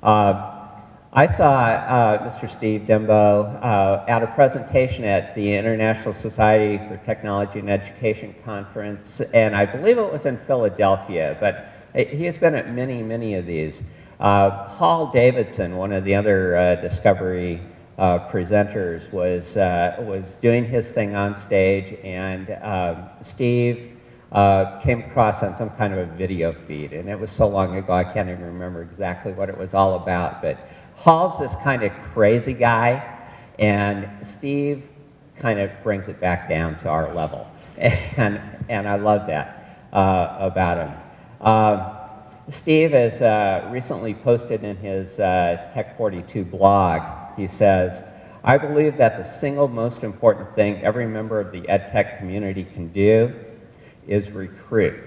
I saw Mr. Steve Dembo at a presentation at the International Society for Technology and Education Conference, and I believe it was in Philadelphia, but he has been at many, many of these. Paul Davidson, one of the other Discovery presenters, was doing his thing on stage, and Steve came across on some kind of a video feed, and it was so long ago I can't even remember exactly what it was all about, but Paul's this kind of crazy guy, and Steve kind of brings it back down to our level, and I love that about him. Steve has recently posted in his Tech 42 blog, he says, "I believe that the single most important thing every member of the EdTech community can do is recruit.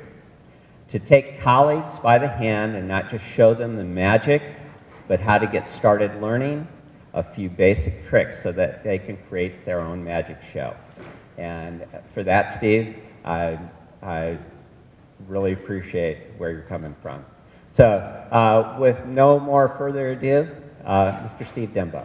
To take colleagues by the hand and not just show them the magic, but how to get started learning a few basic tricks so that they can create their own magic show." And for that, Steve, I really appreciate where you're coming from. So with no more further ado, Mr. Steve Dembo.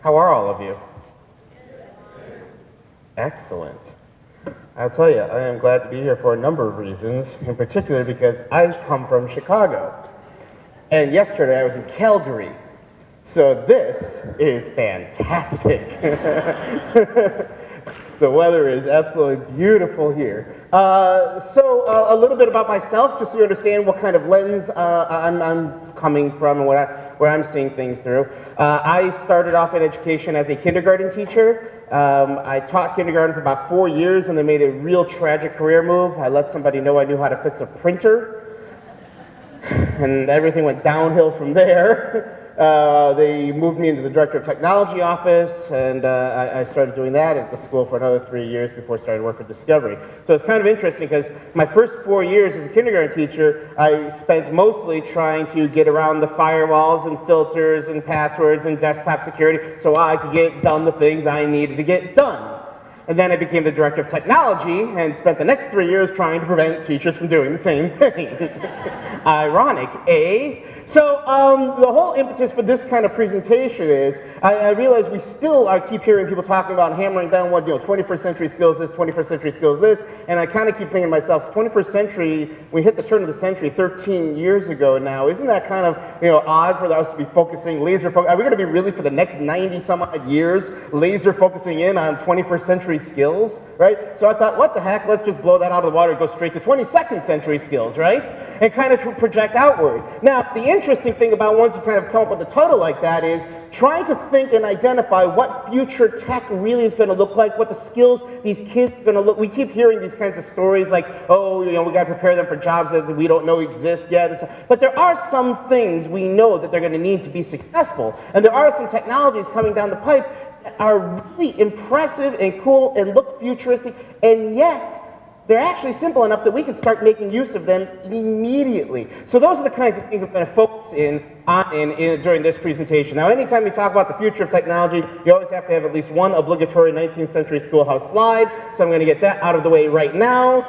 How are all of you? Excellent. I'll tell you, I am glad to be here for a number of reasons, in particular because I come from Chicago. And yesterday I was in Calgary. So this is fantastic. The weather is absolutely beautiful here. So a little bit about myself, just so you understand what kind of lens I'm coming from and where I'm seeing things through. I started off in education as a kindergarten teacher. I taught kindergarten for about 4 years, and then made a real tragic career move. I let somebody know I knew how to fix a printer, and everything went downhill from there. They moved me into the Director of Technology office, and I started doing that at the school for another 3 years before I started work for Discovery. So it's kind of interesting because my first 4 years as a kindergarten teacher, I spent mostly trying to get around the firewalls and filters and passwords and desktop security so I could get done the things I needed to get done. And then I became the Director of Technology and spent the next 3 years trying to prevent teachers from doing the same thing. Ironic, eh? So the whole impetus for this kind of presentation is, I realize we still keep hearing people talking about hammering down what, 21st century skills this, 21st century skills this, and I kind of keep thinking to myself, 21st century, we hit the turn of the century 13 years ago now. Isn't that kind of, odd for us to be focusing, laser focus? Are we going to be really for the next 90 some odd years laser focusing in on 21st century skills, right? So I thought, what the heck, let's just blow that out of the water and go straight to 22nd century skills, right? And kind of project outward. Now, the interesting thing about once you kind of come up with a title like that is trying to think and identify what future tech really is going to look like, what the skills these kids are going to look. We keep hearing these kinds of stories like, oh, we got to prepare them for jobs that we don't know exist yet. And so, but there are some things we know that they're going to need to be successful. And there are some technologies coming down the pipe are really impressive and cool and look futuristic, and yet they're actually simple enough that we can start making use of them immediately. So those are the kinds of things I'm going to focus on during this presentation. Now, anytime you talk about the future of technology, you always have to have at least one obligatory 19th century schoolhouse slide, so I'm going to get that out of the way right now.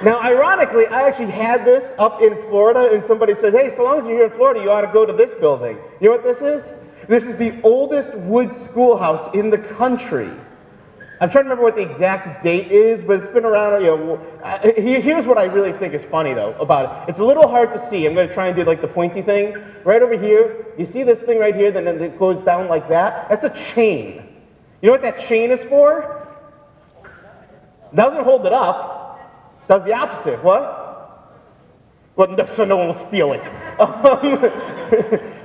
Now, ironically, I actually had this up in Florida, and somebody said, hey, so long as you're here in Florida, you ought to go to this building. You know what this is? This is the oldest wood schoolhouse in the country. I'm trying to remember what the exact date is, but it's been around, here's what I really think is funny, though, about it. It's a little hard to see. I'm going to try and do, like, the pointy thing. Right over here, you see this thing right here, then it goes down like that? That's a chain. You know what that chain is for? Doesn't hold it up. Does the opposite. What? Well, so no one will steal it.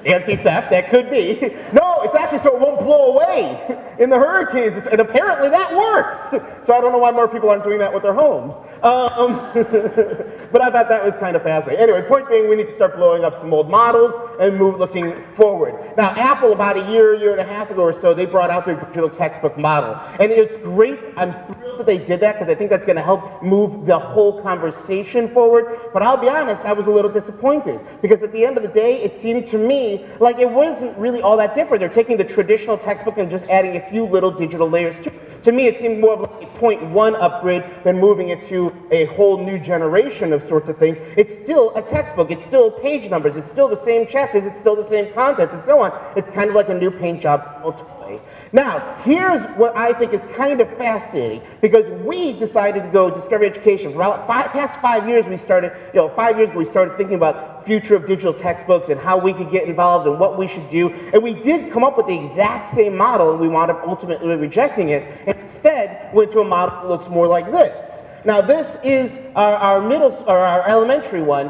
Anti-theft, that could be. No, it's actually so it won't blow away in the hurricanes, and apparently that works. So I don't know why more people aren't doing that with their homes. But I thought that was kind of fascinating. Anyway, point being, we need to start blowing up some old models and move looking forward. Now, Apple, about a year and a half ago or so, they brought out their digital textbook model. And it's great. I'm thrilled that they did that because I think that's going to help move the whole conversation forward. But I'll be honest, I was a little disappointed because at the end of the day, it seemed to me like it wasn't really all that different. They're taking the traditional textbook and just adding a few little digital layers to it. To me, it seemed more of like a point one upgrade than moving it to a whole new generation of sorts of things. It's still a textbook, it's still page numbers, it's still the same chapters, it's still the same content, and so on. It's kind of like a new paint job toy. Now, here's what I think is kind of fascinating, because we decided to go Discovery Education. For about past 5 years, we started, 5 years ago, we started thinking about future of digital textbooks and how we could get involved and what we should do. And we did come up with the exact same model, and we wound up ultimately rejecting it, and instead went to a model that looks more like this. Now, this is our elementary one,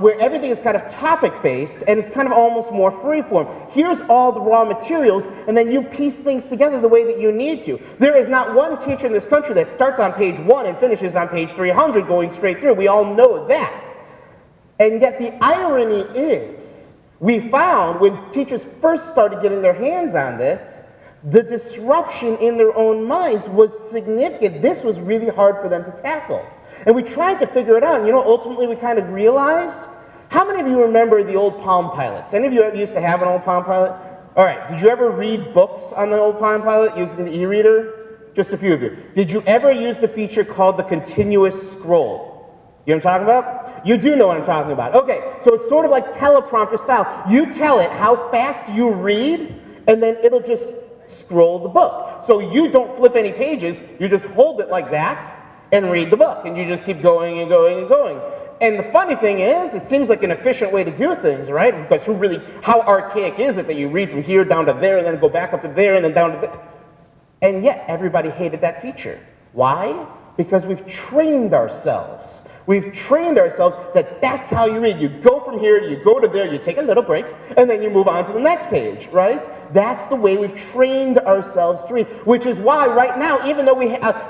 where everything is kind of topic-based, and it's kind of almost more free-form. Here's all the raw materials, and then you piece things together the way that you need to. There is not one teacher in this country that starts on page 1 and finishes on page 300 going straight through. We all know that. And yet the irony is, we found when teachers first started getting their hands on this, the disruption in their own minds was significant. This was really hard for them to tackle. And we tried to figure it out. And ultimately we kind of realized, how many of you remember the old Palm Pilots? Any of you ever used to have an old Palm Pilot? All right, did you ever read books on the old Palm Pilot using the e-reader? Just a few of you. Did you ever use the feature called the continuous scroll? You know what I'm talking about? You do know what I'm talking about. Okay, so it's sort of like teleprompter style. You tell it how fast you read, and then it'll just scroll the book. So you don't flip any pages, you just hold it like that and read the book, and you just keep going and going and going. And the funny thing is, it seems like an efficient way to do things, right? Because how archaic is it that you read from here down to there and then go back up to there and then down to there? And yet everybody hated that feature. Why? Because we've trained ourselves. We've trained ourselves that that's how you read. You go from here, you go to there, you take a little break, and then you move on to the next page, right? That's the way we've trained ourselves to read, which is why right now, even though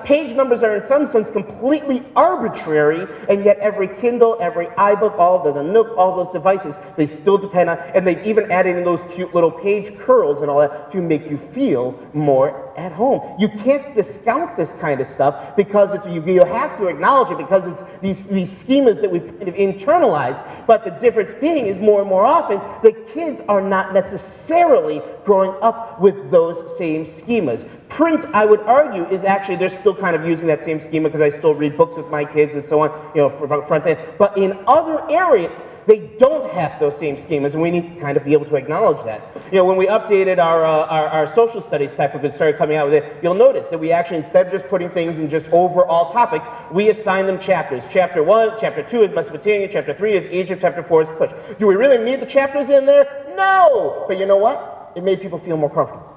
page numbers are in some sense completely arbitrary, and yet every Kindle, every iBook, all the Nook, all those devices, they still depend on, and they've even added in those cute little page curls and all that to make you feel more at home. You can't discount this kind of stuff because you have to acknowledge it because it's these schemas that we've kind of internalized. But the difference being is more and more often the kids are not necessarily growing up with those same schemas. Print, I would argue, is actually, they're still kind of using that same schema because I still read books with my kids and so on, from front end. But in other areas, they don't have those same schemas, and we need to kind of be able to acknowledge that. When we updated our social studies textbook and started coming out with it, you'll notice that we actually, instead of just putting things in just overall topics, we assign them chapters. Chapter 1, Chapter 2 is Mesopotamia, Chapter 3 is Egypt, Chapter 4 is Cush. Do we really need the chapters in there? No! But you know what? It made people feel more comfortable.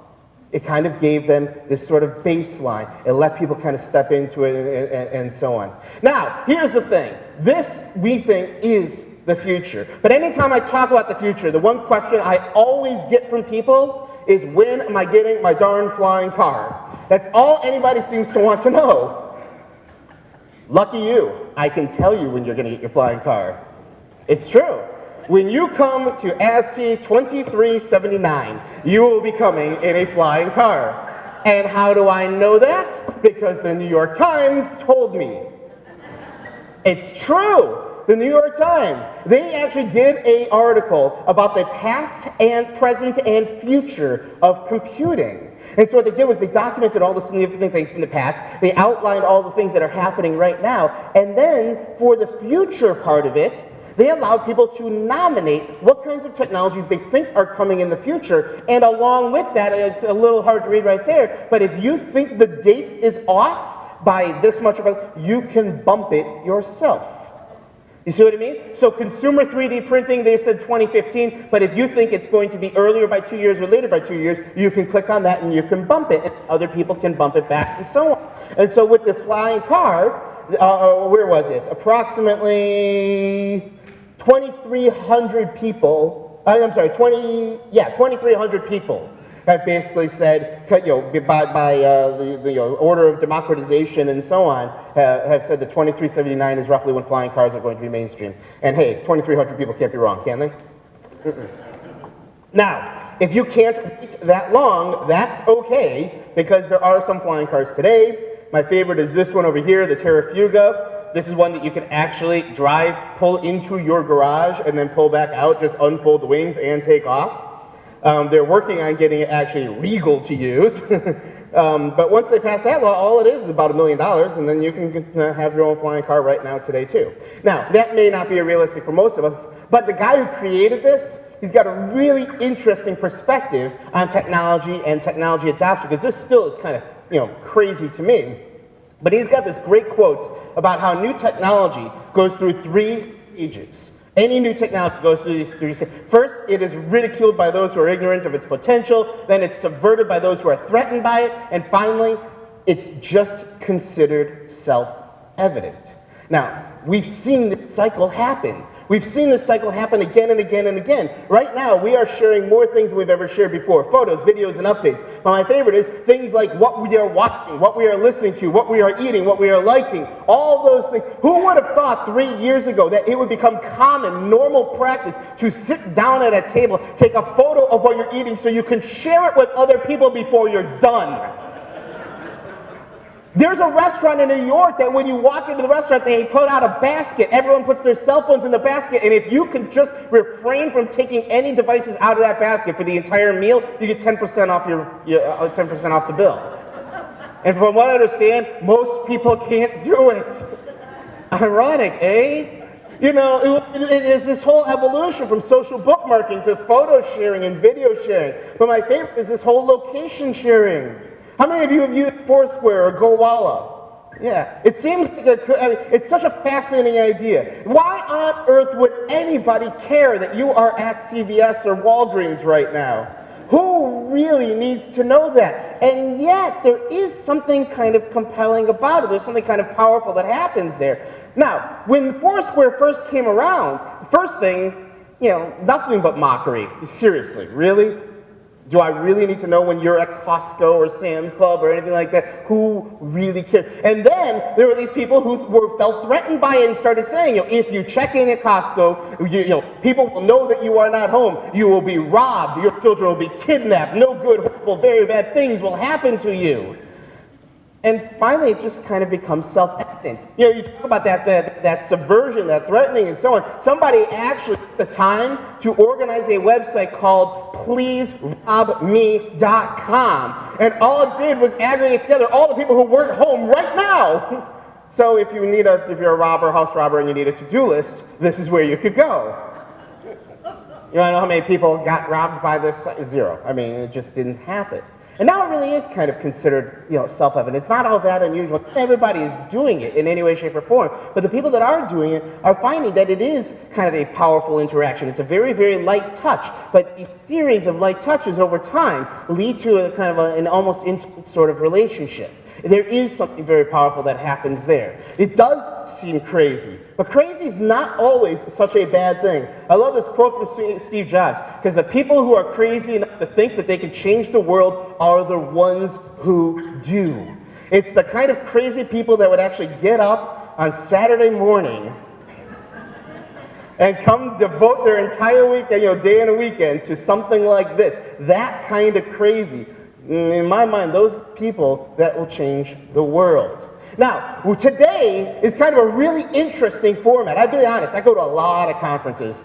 It kind of gave them this sort of baseline. It let people kind of step into it and so on. Now, here's the thing. This, we think, is the future. But anytime I talk about the future, the one question I always get from people is, when am I getting my darn flying car? That's all anybody seems to want to know. Lucky you, I can tell you when you're going to get your flying car. It's true. When you come to AZTea 2379, you will be coming in a flying car. And how do I know that? Because the New York Times told me. It's true. The New York Times, they actually did an article about the past and present and future of computing. And so what they did was they documented all the significant things from the past, they outlined all the things that are happening right now, and then for the future part of it, they allowed people to nominate what kinds of technologies they think are coming in the future, and along with that, it's a little hard to read right there, but if you think the date is off by this much, you can bump it yourself. You see what I mean? So consumer 3D printing, they said 2015, but if you think it's going to be earlier by 2 years or later by 2 years, you can click on that and you can bump it, and other people can bump it back and so on. And so with the flying car, where was it? Approximately 2,300 people, 2,300 people have basically said, by the order of democratization and so on, have said that 2379 is roughly when flying cars are going to be mainstream. And hey, 2,300 people can't be wrong, can they? Now, if you can't wait that long, that's okay, because there are some flying cars today. My favorite is this one over here, the Terrafuga. This is one that you can actually pull into your garage, and then pull back out, just unfold the wings and take off. They're working on getting it actually legal to use. But once they pass that law, all it is about $1 million, and then you can have your own flying car right now today too. Now, that may not be realistic for most of us, but the guy who created this, he's got a really interesting perspective on technology and technology adoption, because this still is kind of, crazy to me. But he's got this great quote about how new technology goes through 3 stages. Any new technology goes through these 3 stages. First, it is ridiculed by those who are ignorant of its potential. Then it's subverted by those who are threatened by it. And finally, it's just considered self-evident. Now, we've seen this cycle happen. We've seen this cycle happen again and again and again. Right now, we are sharing more things than we've ever shared before. Photos, videos, and updates. But my favorite is things like what we are watching, what we are listening to, what we are eating, what we are liking, all those things. Who would have thought 3 years ago that it would become common, normal practice to sit down at a table, take a photo of what you're eating so you can share it with other people before you're done? There's a restaurant in New York that when you walk into the restaurant, they put out a basket. Everyone puts their cell phones in the basket, and if you can just refrain from taking any devices out of that basket for the entire meal, you get 10% off 10% off the bill. And from what I understand, most people can't do it. Ironic, eh? It's this whole evolution from social bookmarking to photo sharing and video sharing. But my favorite is this whole location sharing. How many of you have used Foursquare or GoWalla? Yeah, it seems like it's such a fascinating idea. Why on earth would anybody care that you are at CVS or Walgreens right now? Who really needs to know that? And yet, there is something kind of compelling about it. There's something kind of powerful that happens there. Now, when Foursquare first came around, the first thing, nothing but mockery. Seriously, really? Do I really need to know when you're at Costco or Sam's Club or anything like that? Who really cares? And then there were these people who felt threatened by it and started saying, if you check in at Costco, people will know that you are not home. You will be robbed. Your children will be kidnapped. No good, horrible, very bad things will happen to you. And finally, it just kind of becomes self-evident. You talk about that subversion, that threatening, and so on. Somebody actually took the time to organize a website called pleaserobme.com. And all it did was aggregate together all the people who weren't home right now. So if you're a robber, house robber, and you need a to-do list, this is where you could go. You know how many people got robbed by this site? 0. I mean, it just didn't happen. And now it really is kind of considered, self-evident. It's not all that unusual. Not everybody is doing it in any way, shape, or form. But the people that are doing it are finding that it is kind of a powerful interaction. It's a very, very light touch. But a series of light touches over time lead to a kind of an almost intimate sort of relationship. There is something very powerful that happens there. It does seem crazy, but crazy is not always such a bad thing. I love this quote from Steve Jobs, because the people who are crazy enough to think that they can change the world are the ones who do. It's the kind of crazy people that would actually get up on Saturday morning and come devote their entire weekend, day and a weekend to something like this. That kind of crazy. In my mind, those people that will change the world. Now, today is kind of a really interesting format. I'll be honest, I go to a lot of conferences,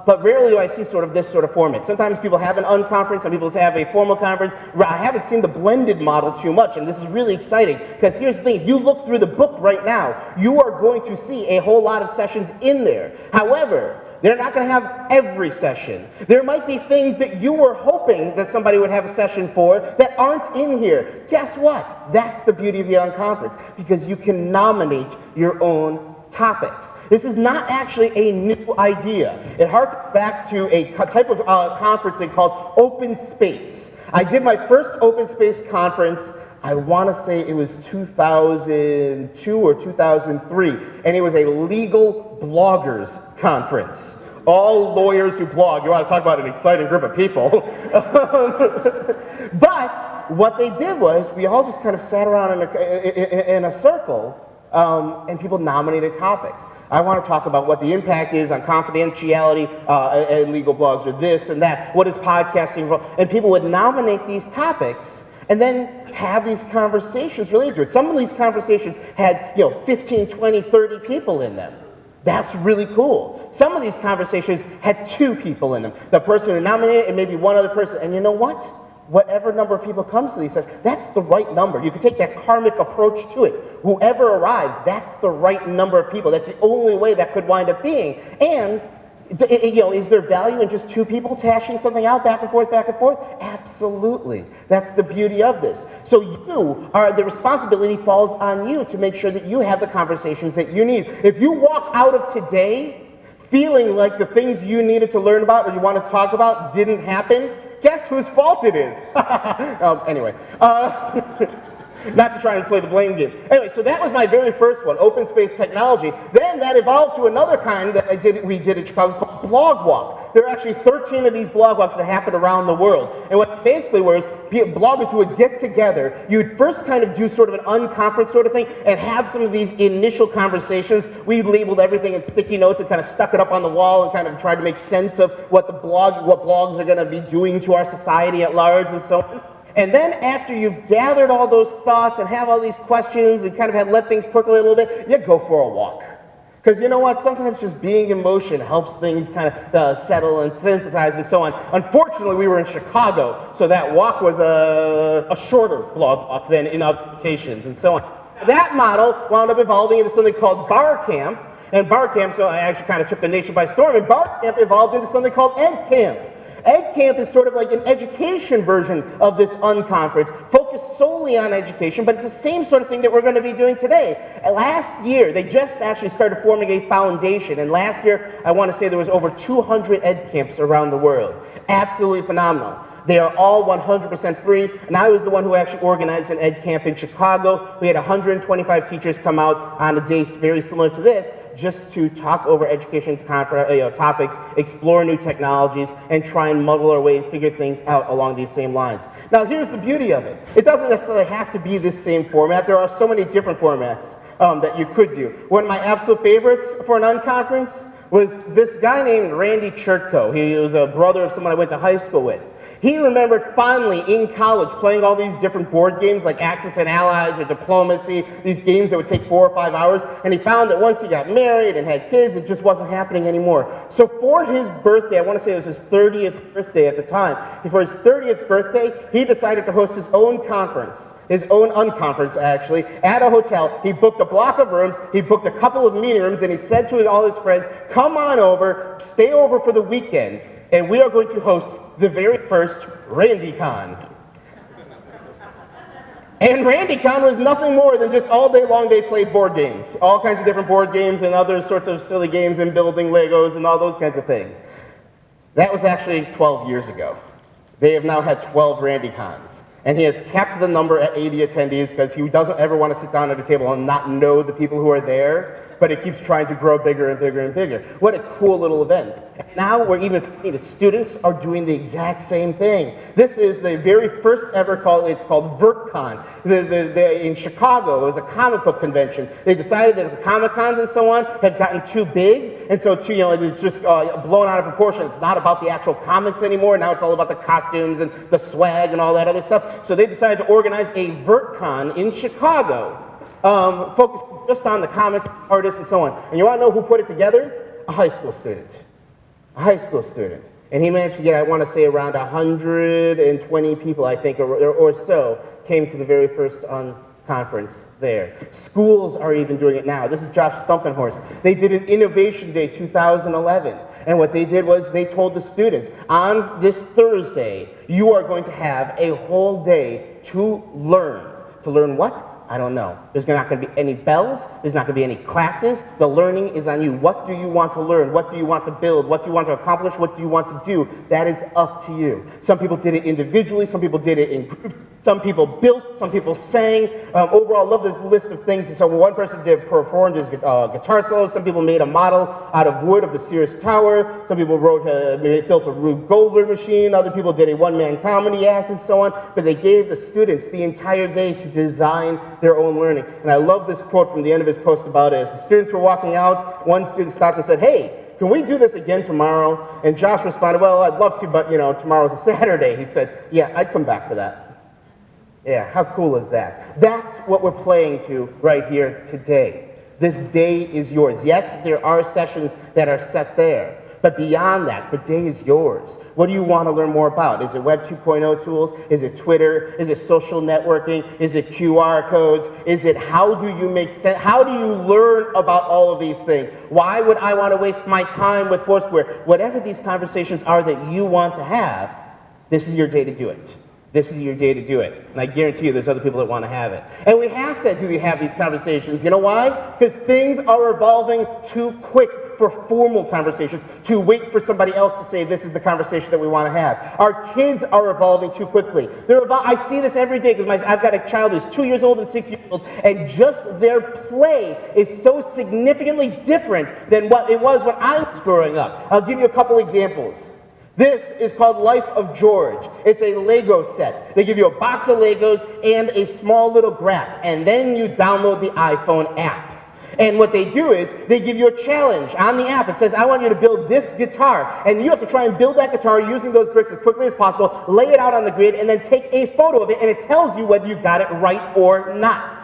but rarely do I see this sort of format. Sometimes people have an unconference, some people have a formal conference. I haven't seen the blended model too much, and this is really exciting, because here's the thing, if you look through the book right now, you are going to see a whole lot of sessions in there. However, they're not going to have every session. There might be things that you were hoping that somebody would have a session for that aren't in here. Guess what? That's the beauty of the Unconference, because you can nominate your own topics. This is not actually a new idea. It harkens back to a type of conferencing called open space. I did my first open space conference, I want to say it was 2002 or 2003, and it was a legal bloggers conference. All lawyers who blog. You want to talk about an exciting group of people. But what they did was we all just kind of sat around in a circle, and people nominated topics. I want to talk about what the impact is on confidentiality and legal blogs, or this and that. What is podcasting? And people would nominate these topics and then have these conversations related to it. Some of these conversations had 15, 20, 30 people in them. That's really cool. Some of these conversations had 2 people in them. The person who nominated and maybe one other person. And you know what? Whatever number of people comes to these, that's the right number. You can take that karmic approach to it. Whoever arrives, that's the right number of people. That's the only way that could wind up being. And is there value in just 2 people hashing something out back and forth, back and forth? Absolutely. That's the beauty of this. So the responsibility falls on you to make sure that you have the conversations that you need. If you walk out of today feeling like the things you needed to learn about or you want to talk about didn't happen, guess whose fault it is? Anyway. Not to try and play the blame game. Anyway, so that was my very first one, open space technology. Then that evolved to another kind that we did in Chicago called Blog Walk. There are actually 13 of these blog walks that happen around the world. And what it basically was, bloggers who would get together, you'd first kind of do sort of an unconference sort of thing and have some of these initial conversations. We labeled everything in sticky notes and kind of stuck it up on the wall and kind of tried to make sense of what blogs are going to be doing to our society at large and so on. And then after you've gathered all those thoughts and have all these questions and kind of have let things percolate a little bit, you go for a walk. Because you know what? Sometimes just being in motion helps things kind of settle and synthesize and so on. Unfortunately, we were in Chicago, so that walk was a shorter blog walk than in other locations and so on. That model wound up evolving into something called Bar Camp. And Bar Camp, so I actually kind of took the nation by storm, and Bar Camp evolved into something called Ed Camp. Ed Camp is sort of like an education version of this unconference, focused solely on education, but it's the same sort of thing that we're going to be doing today. Last year, they just actually started forming a foundation, and last year, I want to say there was over 200 Ed Camps around the world. Absolutely phenomenal. They are all 100% free, and I was the one who actually organized an Ed Camp in Chicago. We had 125 teachers come out on a day very similar to this, just to talk over education topics, explore new technologies, and try and muddle our way and figure things out along these same lines. Now, here's the beauty of it. It doesn't necessarily have to be this same format. There are so many different formats that you could do. One of my absolute favorites for an unconference was this guy named Randy Chertko. He was a brother of someone I went to high school with. He remembered fondly in college playing all these different board games like Axis and Allies or Diplomacy, these games that would take 4 or 5 hours, and he found that once he got married and had kids, it just wasn't happening anymore. So for his birthday, I want to say it was his 30th birthday at the time, for his 30th birthday, he decided to host his own conference, his own unconference actually, at a hotel. He booked a block of rooms, he booked a couple of meeting rooms, and he said to all his friends, come on over, stay over for the weekend, and we are going to host the very first RandyCon. And RandyCon was nothing more than just all day long they played board games. All kinds of different board games and other sorts of silly games and building Legos and all those kinds of things. That was actually 12 years ago. They have now had 12 RandyCons. And he has capped the number at 80 attendees because he doesn't ever want to sit down at a table and not know the people who are there, but it keeps trying to grow bigger and bigger and bigger. What a cool little event. And now we're even finding that students are doing the exact same thing. This is the very first ever it's called VertCon. In Chicago, it was a comic book convention. They decided that the Comic Cons and so on have gotten too big, and so it's just blown out of proportion. It's not about the actual comics anymore. Now it's all about the costumes and the swag and all that other stuff. So they decided to organize a VertCon in Chicago, focused just on the comics, artists, and so on. And you want to know who put it together? A high school student. A high school student. And he managed to get, I want to say, around 120 people, I think, or so, came to the very first conference there. Schools are even doing it now. This is Josh Stumpenhorst. They did an Innovation Day 2011. And what they did was they told the students, on this Thursday, you are going to have a whole day to learn. To learn what? I don't know. There's not going to be any bells. There's not going to be any classes. The learning is on you. What do you want to learn? What do you want to build? What do you want to accomplish? What do you want to do? That is up to you. Some people did it individually. Some people did it in groups. Some people built, some people sang. Overall, I love this list of things. So one person performed his guitar solo. Some people made a model out of wood of the Sears Tower. Some people built a Rube Goldberg machine. Other people did a one-man comedy act and so on. But they gave the students the entire day to design their own learning. And I love this quote from the end of his post about it. As the students were walking out, one student stopped and said, "Hey, can we do this again tomorrow?" And Josh responded, "Well, I'd love to, but tomorrow's a Saturday." He said, "Yeah, I'd come back for that." Yeah, how cool is that? That's what we're playing to right here today. This day is yours. Yes, there are sessions that are set there, but beyond that, the day is yours. What do you want to learn more about? Is it Web 2.0 tools? Is it Twitter? Is it social networking? Is it QR codes? Is it how do you make sense? How do you learn about all of these things? Why would I want to waste my time with Foursquare? Whatever these conversations are that you want to have, this is your day to do it. This is your day to do it. And I guarantee you there's other people that want to have it. And we have to have these conversations. You know why? Because things are evolving too quick for formal conversations, to wait for somebody else to say this is the conversation that we want to have. Our kids are evolving too quickly. I see this every day because I've got a child who's 2 years old and 6 years old, and just their play is so significantly different than what it was when I was growing up. I'll give you a couple examples. This is called Life of George. It's a Lego set. They give you a box of Legos and a small little graph, and then you download the iPhone app. And what they do is they give you a challenge on the app. It says, I want you to build this guitar. And you have to try and build that guitar using those bricks as quickly as possible, lay it out on the grid, and then take a photo of it, and it tells you whether you got it right or not.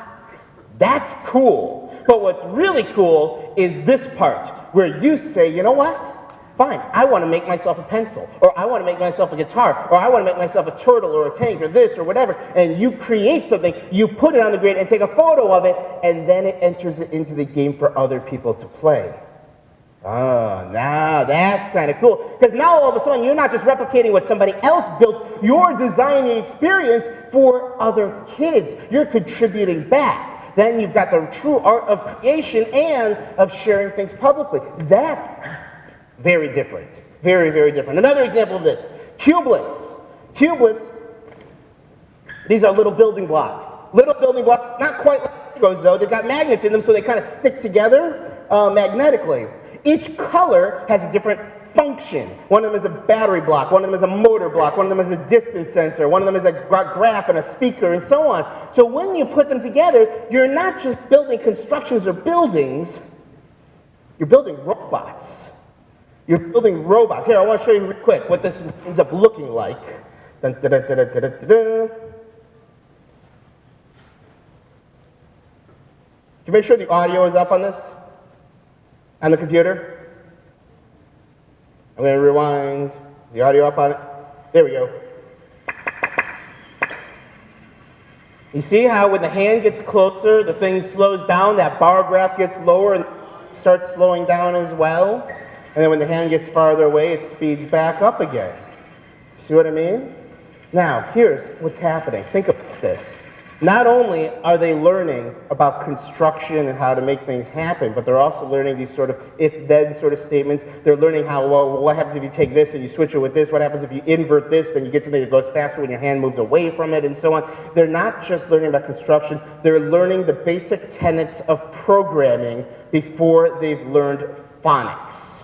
That's cool. But what's really cool is this part, where you say, you know what? Fine, I want to make myself a pencil, or I want to make myself a guitar, or I want to make myself a turtle or a tank or this or whatever, and you create something, you put it on the grid and take a photo of it, and then it enters it into the game for other people to play. Oh, now that's kind of cool, because now all of a sudden you're not just replicating what somebody else built, you're designing experience for other kids. You're contributing back. Then you've got the true art of creation and of sharing things publicly. That's very different. Very, very different. Another example of this, cubelets. Cubelets, these are little building blocks. Little building blocks, not quite like Legos though. They've got magnets in them so they kind of stick together magnetically. Each color has a different function. One of them is a battery block, one of them is a motor block, one of them is a distance sensor, one of them is a graph and a speaker and so on. So when you put them together, you're not just building constructions or buildings, you're building robots. You're building robots. Here, I want to show you real quick what this ends up looking like. Dun, dun, dun, dun, dun, dun, dun. Can you make sure the audio is up on this? On the computer? I'm going to rewind. Is the audio up on it? There we go. You see how when the hand gets closer, the thing slows down, that bar graph gets lower and starts slowing down as well? And then when the hand gets farther away, it speeds back up again. See what I mean? Now, here's what's happening. Think about this. Not only are they learning about construction and how to make things happen, but they're also learning these sort of if-then sort of statements. They're learning how, well, what happens if you take this and you switch it with this? What happens if you invert this? Then you get something that goes faster when your hand moves away from it and so on. They're not just learning about construction. They're learning the basic tenets of programming before they've learned phonics.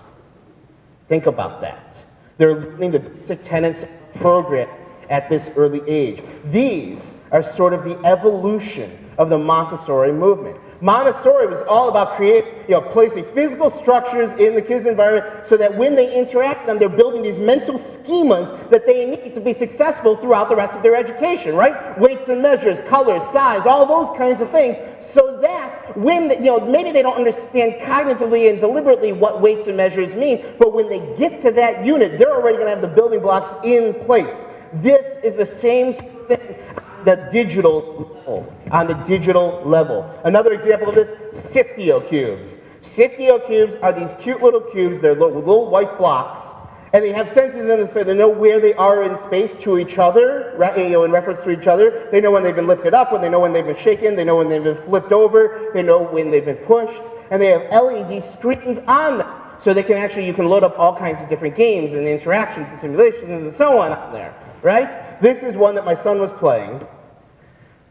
Think about that. They're learning the basic tenets of programming at this early age. These are sort of the evolution of the Montessori movement. Montessori was all about placing physical structures in the kids' environment so that when they interact with them, they're building these mental schemas that they need to be successful throughout the rest of their education, right? Weights and measures, colors, size, all those kinds of things, so that when, maybe they don't understand cognitively and deliberately what weights and measures mean, but when they get to that unit, they're already going to have the building blocks in place. This is the same thing on the digital level. Another example of this, Siftio cubes. Siftio cubes are these cute little cubes. They're little white blocks, and they have sensors in them so they know where they are in space to each other, right, in reference to each other. They know when they've been lifted up, they know when they've been shaken, they know when they've been flipped over, they know when they've been pushed, and they have LED screens on them. So they can you can load up all kinds of different games and interactions and simulations and so on there, right? This is one that my son was playing,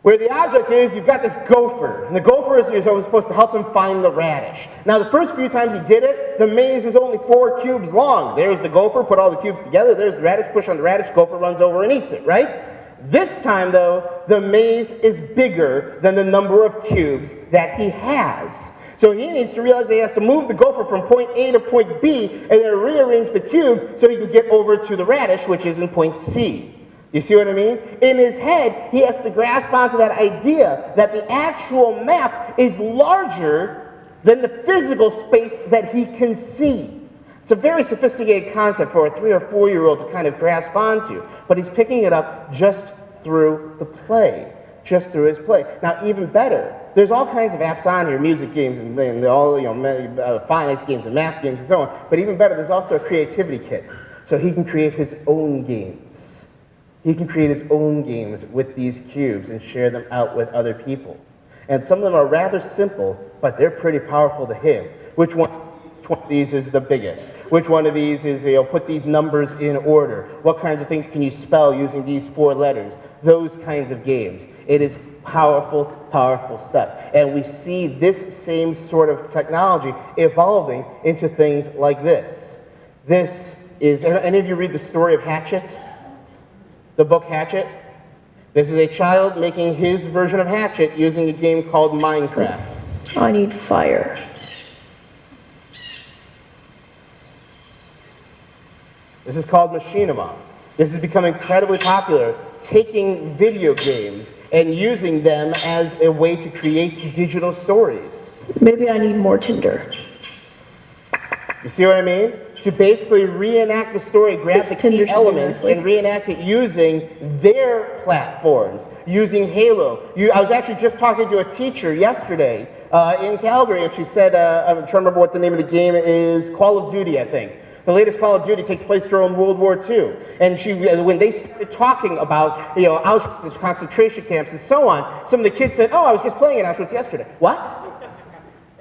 where the object is, you've got this gopher, and the gopher is supposed to help him find the radish. Now, the first few times he did it, the maze was only 4 cubes long. There's the gopher, put all the cubes together, there's the radish, push on the radish, gopher runs over and eats it, right? This time, though, the maze is bigger than the number of cubes that he has. So he needs to realize he has to move the gopher from point A to point B, and then rearrange the cubes so he can get over to the radish, which is in point C. You see what I mean? In his head, he has to grasp onto that idea that the actual map is larger than the physical space that he can see. It's a very sophisticated concept for a 3 or 4-year-old to kind of grasp onto, but he's picking it up just through the play, just through his play. Now, even better, there's all kinds of apps on here, music games and all, finance games and math games and so on, but even better, there's also a creativity kit, so he can create his own games. He can create his own games with these cubes and share them out with other people. And some of them are rather simple, but they're pretty powerful to him. Which one of these is the biggest? Which one of these is, put these numbers in order? What kinds of things can you spell using these 4 letters? Those kinds of games. It is powerful, powerful stuff. And we see this same sort of technology evolving into things like this. This is, any of you read the story of Hatchet? The book Hatchet? This is a child making his version of Hatchet using a game called Minecraft. I need fire. This is called Machinima. This has become incredibly popular, taking video games and using them as a way to create digital stories. Maybe I need more Tinder. You see what I mean? To basically reenact the story, grab the key elements and reenact it using their platforms, using Halo. I was actually just talking to a teacher yesterday in Calgary, and she said, I'm trying to remember what the name of the game is, Call of Duty, I think. The latest Call of Duty takes place during World War II. And when they started talking about, Auschwitz, concentration camps, and so on, some of the kids said, oh, I was just playing in Auschwitz yesterday. What?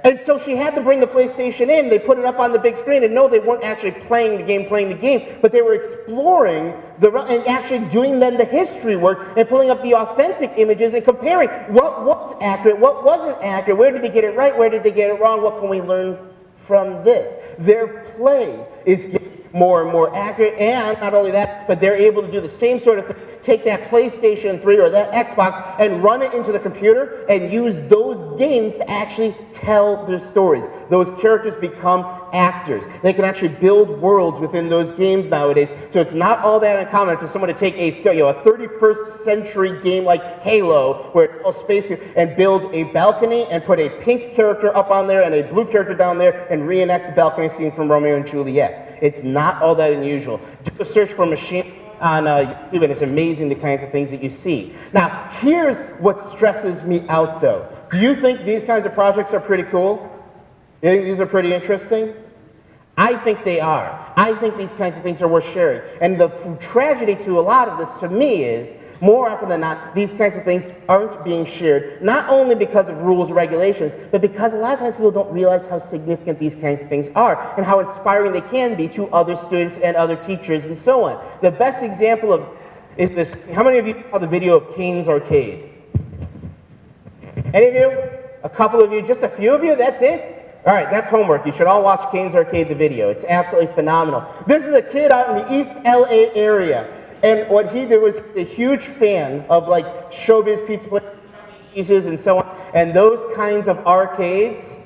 And so she had to bring the PlayStation in, they put it up on the big screen, and no, they weren't actually playing the game, but they were exploring and actually doing then the history work and pulling up the authentic images and comparing what was accurate, what wasn't accurate, where did they get it right, where did they get it wrong, what can we learn from this. Their play is getting more and more accurate, and not only that, but they're able to do the same sort of thing, take that PlayStation 3 or that Xbox and run it into the computer and use those games to actually tell their stories. Those characters become actors. They can actually build worlds within those games nowadays, so it's not all that uncommon for someone to take a 31st century game like Halo, where it's all space, and build a balcony and put a pink character up on there and a blue character down there and reenact the balcony scene from Romeo and Juliet. It's not all that unusual. Do a search for machine on YouTube, and it's amazing the kinds of things that you see. Now, here's what stresses me out, though. Do you think these kinds of projects are pretty cool? You think these are pretty interesting? I think they are. I think these kinds of things are worth sharing. And the tragedy to a lot of this, to me, is more often than not, these kinds of things aren't being shared, not only because of rules or regulations, but because a lot of times people don't realize how significant these kinds of things are and how inspiring they can be to other students and other teachers and so on. The best example of is this. How many of you saw the video of Kane's Arcade? Any of you? A couple of you? Just a few of you? That's it? All right, that's homework. You should all watch Kane's Arcade, the video. It's absolutely phenomenal. This is a kid out in the East LA area, and what he did was a huge fan of like Showbiz Pizza Places and so on, and those kinds of arcades.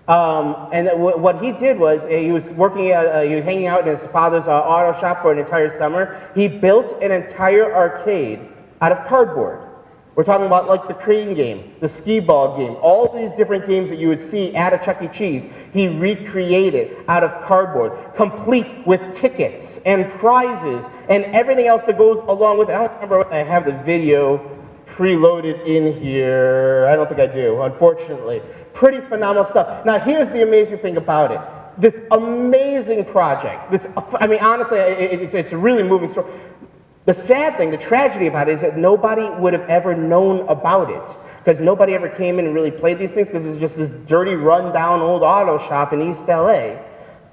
And what he did was he was working, he was hanging out in his father's auto shop for an entire summer. He built an entire arcade out of cardboard. We're talking about like the crane game, the skee ball game, all these different games that you would see at a Chuck E. Cheese. He recreated out of cardboard, complete with tickets and prizes and everything else that goes along with it. I don't remember if I have the video preloaded in here. I don't think I do, unfortunately. Pretty phenomenal stuff. Now here's the amazing thing about it. This amazing project, honestly, it's a really moving story. The sad thing, the tragedy about it is that nobody would have ever known about it because nobody ever came in and really played these things because it's just this dirty, run-down old auto shop in East LA.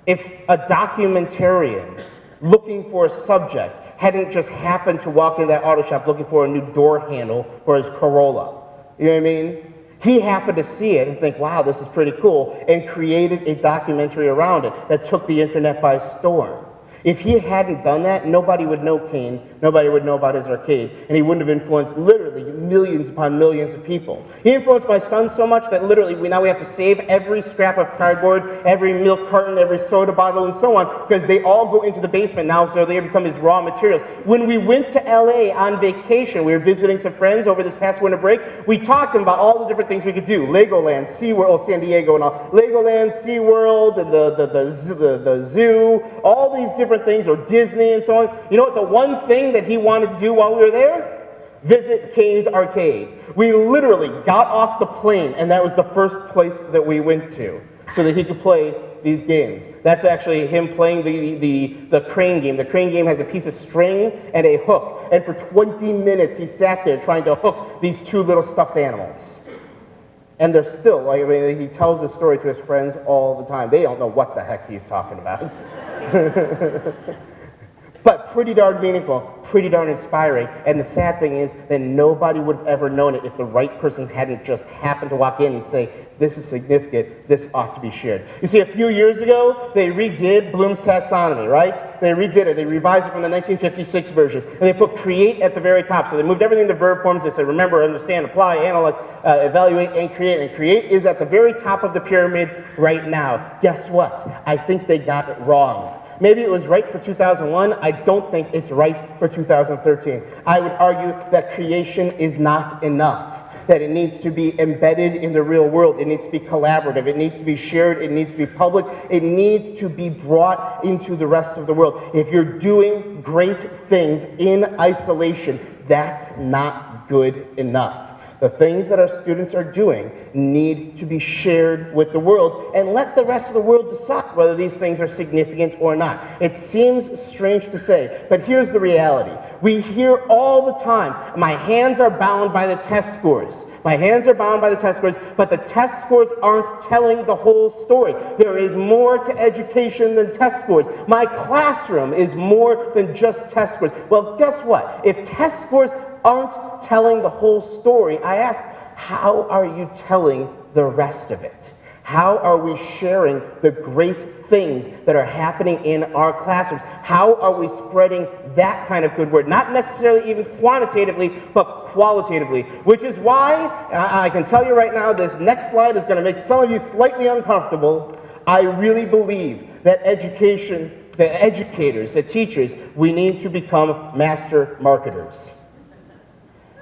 If a documentarian looking for a subject hadn't just happened to walk into that auto shop looking for a new door handle for his Corolla, you know what I mean? He happened to see it and think, wow, this is pretty cool, and created a documentary around it that took the internet by storm. If he hadn't done that, nobody would know Kane, nobody would know about his arcade, and he wouldn't have influenced literally millions upon millions of people. He influenced my son so much that literally now we have to save every scrap of cardboard, every milk carton, every soda bottle, and so on, because they all go into the basement now, so they become his raw materials. When we went to LA on vacation, we were visiting some friends over this past winter break, we talked to them about all the different things we could do. Legoland, SeaWorld, San Diego and all. Legoland, SeaWorld, and the zoo, all these different things, or Disney and so on. You know what the one thing that he wanted to do while we were there? Visit Kane's arcade. We literally got off the plane, and that was the first place that we went to, so that he could play these games. That's actually him playing the crane game. The crane game has a piece of string and a hook, and for 20 minutes he sat there trying to hook these two little stuffed animals. And they're still, like, I mean, he tells this story to his friends all the time. They don't know what the heck he's talking about. But pretty darn meaningful, pretty darn inspiring. And the sad thing is that nobody would have ever known it if the right person hadn't just happened to walk in and say, this is significant, this ought to be shared. You see, a few years ago, they redid Bloom's taxonomy, right? They redid it, they revised it from the 1956 version, and they put create at the very top. So they moved everything to verb forms. They said, remember, understand, apply, analyze, evaluate, and create. And create is at the very top of the pyramid right now. Guess what? I think they got it wrong. Maybe it was right for 2001. I don't think it's right for 2013. I would argue that creation is not enough, that it needs to be embedded in the real world. It needs to be collaborative. It needs to be shared. It needs to be public. It needs to be brought into the rest of the world. If you're doing great things in isolation, that's not good enough. The things that our students are doing need to be shared with the world, and let the rest of the world decide whether these things are significant or not. It seems strange to say, but here's the reality. We hear all the time, my hands are bound by the test scores. My hands are bound by the test scores, but the test scores aren't telling the whole story. There is more to education than test scores. My classroom is more than just test scores. Well, guess what? If test scores aren't telling the whole story, I ask, how are you telling the rest of it? How are we sharing the great things that are happening in our classrooms? How are we spreading that kind of good word? Not necessarily even quantitatively, but qualitatively. Which is why, I can tell you right now, this next slide is going to make some of you slightly uncomfortable. I really believe that education, the educators, the teachers, we need to become master marketers.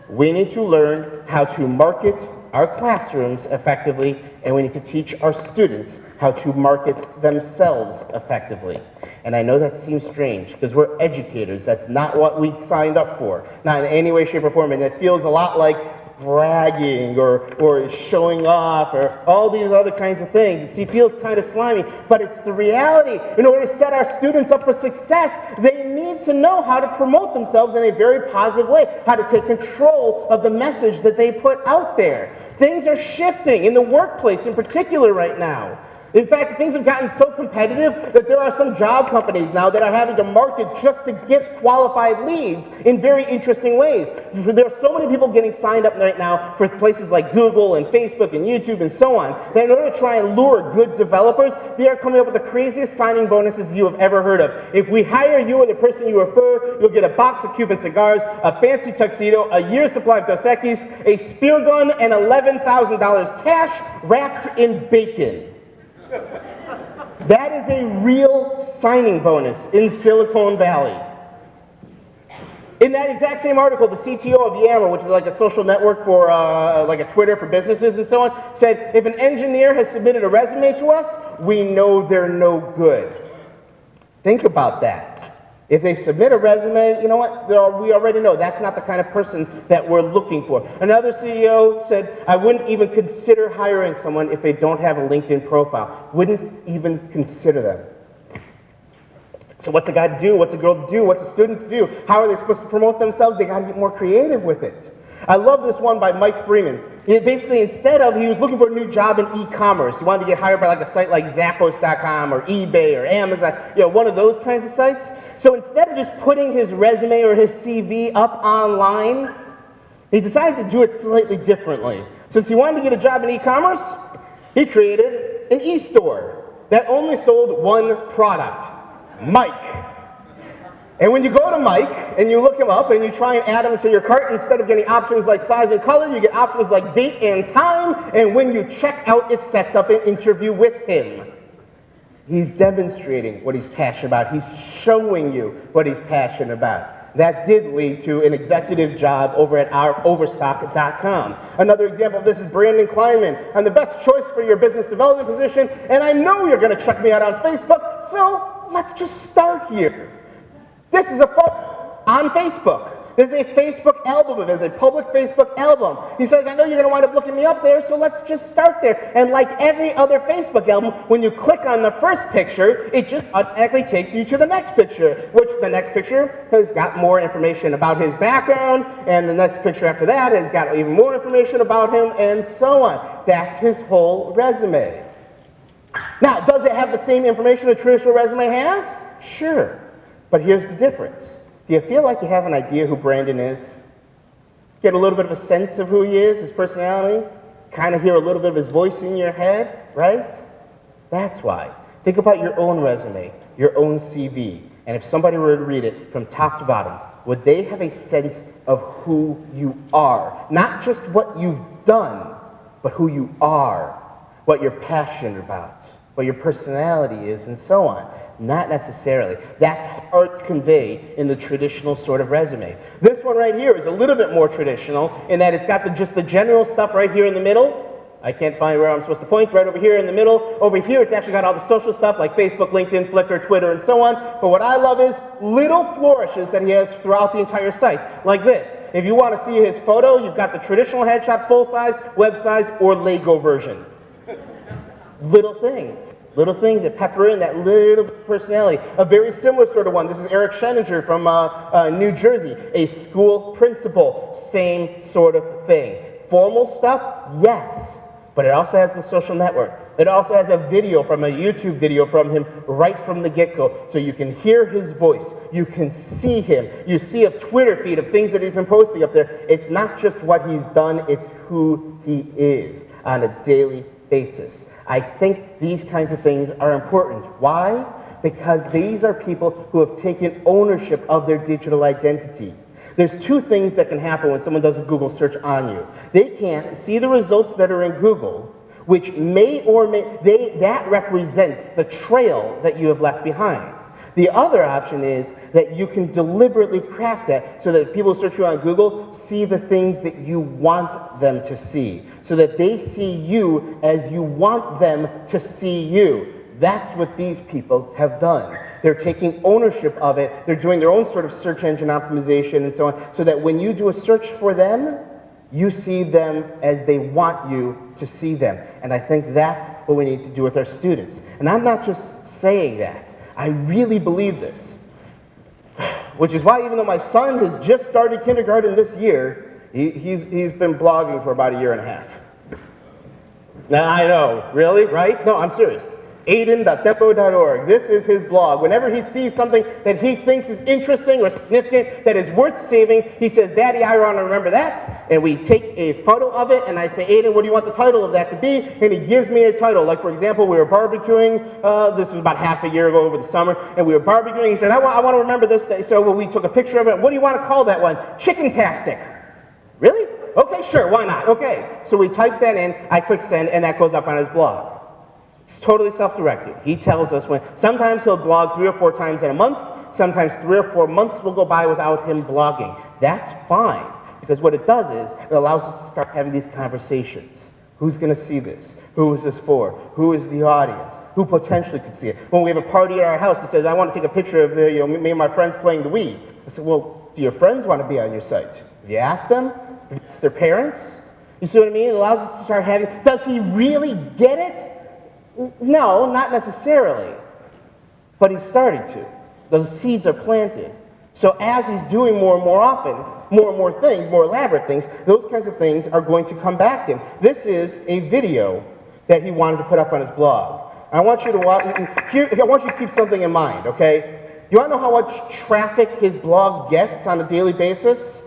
We need to learn how to market our classrooms effectively, and we need to teach our students how to market themselves effectively. And I know that seems strange, because we're educators. That's not what we signed up for. Not in any way, shape, or form. And it feels a lot like bragging or showing off or all these other kinds of things. It feels kind of slimy, but it's the reality. In order to set our students up for success, they need to know how to promote themselves in a very positive way, how to take control of the message that they put out there. Things are shifting in the workplace in particular right now. In fact, things have gotten so competitive that there are some job companies now that are having to market just to get qualified leads in very interesting ways. There are so many people getting signed up right now for places like Google and Facebook and YouTube and so on, that in order to try and lure good developers, they are coming up with the craziest signing bonuses you have ever heard of. If we hire you or the person you refer, you'll get a box of Cuban cigars, a fancy tuxedo, a year's supply of Dos Equis, a spear gun, and $11,000 cash wrapped in bacon. That is a real signing bonus in Silicon Valley. In that exact same article, the CTO of Yammer, which is like a social network for like a Twitter for businesses and so on, said, if an engineer has submitted a resume to us, we know they're no good. Think about that. If they submit a resume, you know what? We already know that's not the kind of person that we're looking for. Another CEO said, I wouldn't even consider hiring someone if they don't have a LinkedIn profile. Wouldn't even consider them. So what's a guy to do? What's a girl to do? What's a student to do? How are they supposed to promote themselves? They got to get more creative with it. I love this one by Mike Freeman. Basically, he was looking for a new job in e-commerce. He wanted to get hired by like a site like Zappos.com or eBay or Amazon, one of those kinds of sites. So instead of just putting his resume or his CV up online, he decided to do it slightly differently. Since he wanted to get a job in e-commerce, he created an e-store that only sold one product, Mike. And when you go to Mike and you look him up and you try and add him to your cart, instead of getting options like size and color, you get options like date and time. And when you check out, it sets up an interview with him. He's demonstrating what he's passionate about. He's showing you what he's passionate about. That did lead to an executive job over at Overstock.com. Another example of this is Brandon Kleinman. I'm the best choice for your business development position, and I know you're going to check me out on Facebook, so let's just start here. This is a photo on Facebook. This is a Facebook album. It is a public Facebook album. He says, I know you're going to wind up looking me up there, so let's just start there. And like every other Facebook album, when you click on the first picture, it just automatically takes you to the next picture, which the next picture has got more information about his background, and the next picture after that has got even more information about him, and so on. That's his whole resume. Now, does it have the same information a traditional resume has? Sure. But here's the difference. Do you feel like you have an idea who Brandon is? Get a little bit of a sense of who he is, his personality? Kind of hear a little bit of his voice in your head, right? That's why. Think about your own resume, your own CV, and if somebody were to read it from top to bottom, would they have a sense of who you are? Not just what you've done, but who you are, what you're passionate about, what your personality is, and so on. Not necessarily. That's hard to convey in the traditional sort of resume. This one right here is a little bit more traditional in that it's got just the general stuff right here in the middle. I can't find where I'm supposed to point, right over here in the middle. Over here it's actually got all the social stuff like Facebook, LinkedIn, Flickr, Twitter, and so on. But what I love is little flourishes that he has throughout the entire site, like this. If you want to see his photo, you've got the traditional headshot, full size, web size, or Lego version. Little things that pepper in that little bit of personality. A very similar sort of one. This is Eric Scheninger from New Jersey, a school principal. Same sort of thing. Formal stuff, yes, but it also has the social network. It also has a video from a YouTube video from him right from the get-go, so you can hear his voice, you can see him, you see a Twitter feed of things that he's been posting up there. It's not just what he's done, it's who he is on a daily basis. I think these kinds of things are important. Why? Because these are people who have taken ownership of their digital identity. There's two things that can happen when someone does a Google search on you. They can't see the results that are in Google, which that represents the trail that you have left behind. The other option is that you can deliberately craft it so that people who search you on Google see the things that you want them to see, so that they see you as you want them to see you. That's what these people have done. They're taking ownership of it. They're doing their own sort of search engine optimization and so on, so that when you do a search for them, you see them as they want you to see them. And I think that's what we need to do with our students. And I'm not just saying that. I really believe this, which is why even though my son has just started kindergarten this year, he's been blogging for about 1.5 years. Now I know, really, right? No, I'm serious. Aiden.dembo.org. This is his blog. Whenever he sees something that he thinks is interesting or significant, that is worth saving, he says, Daddy, I want to remember that. And we take a photo of it, and I say, Aiden, what do you want the title of that to be? And he gives me a title. Like, for example, we were barbecuing. This was about half a year ago over the summer, and we were barbecuing. He said, I want to remember this day. So we took a picture of it. What do you want to call that one? Chicken-tastic. Really? Okay, sure, why not? Okay. So we type that in, I click send, and that goes up on his blog. It's totally self-directed. He tells us when, sometimes he'll blog 3 or 4 times in a month, sometimes 3 or 4 months will go by without him blogging. That's fine, because what it does is, it allows us to start having these conversations. Who's going to see this? Who is this for? Who is the audience? Who potentially could see it? When we have a party at our house that says, I want to take a picture of me and my friends playing the Wii. I said, well, do your friends want to be on your site? Have you asked them? Have you asked their parents? You see what I mean? It allows us to start having, does he really get it? No, not necessarily, but he's starting to. Those seeds are planted. So as he's doing more and more often, more and more things, more elaborate things, those kinds of things are going to come back to him. This is a video that he wanted to put up on his blog. I want you to watch, I want you to keep something in mind, okay? You want to know how much traffic his blog gets on a daily basis?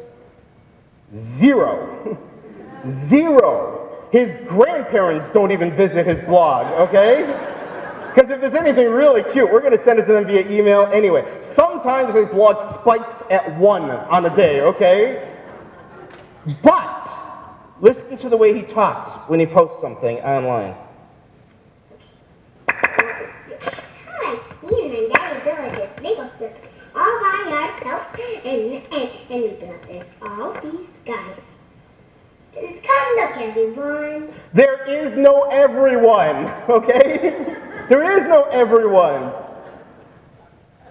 0. 0. His grandparents don't even visit his blog, okay? Because if there's anything really cute, we're going to send it to them via email anyway. Sometimes his blog spikes at 1 on a day, okay? But listen to the way he talks when he posts something online. Hi, me and my daddy built this maple syrup all by ourselves, and we built this all these guys. Come look, everyone. There is no everyone, okay? There is no everyone.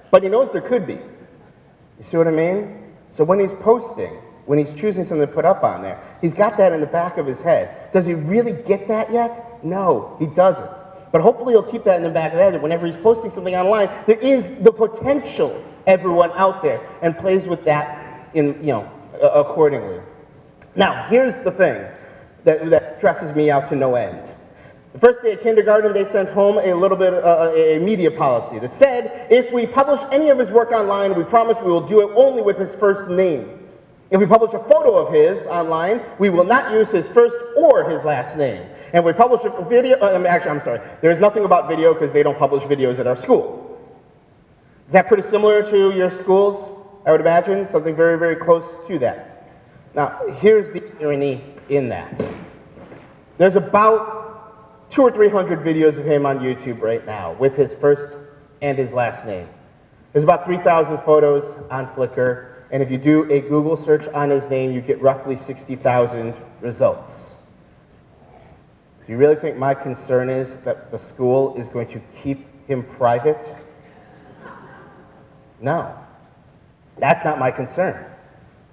But he knows there could be. You see what I mean? So when he's posting, when he's choosing something to put up on there, he's got that in the back of his head. Does he really get that yet? No, he doesn't. But hopefully he'll keep that in the back of his head. Whenever he's posting something online, there is the potential everyone out there, and plays with that accordingly. Now, here's the thing that stresses me out to no end. The first day of kindergarten, they sent home a little bit a media policy that said, if we publish any of his work online, we promise we will do it only with his first name. If we publish a photo of his online, we will not use his first or his last name. And if we publish a video, I'm sorry, there's nothing about video because they don't publish videos at our school. Is that pretty similar to your schools? I would imagine something very, very close to that. Now, here's the irony in that. There's about 200 or 300 videos of him on YouTube right now with his first and his last name. There's about 3,000 photos on Flickr, and if you do a Google search on his name, you get roughly 60,000 results. Do you really think my concern is that the school is going to keep him private? No. That's not my concern.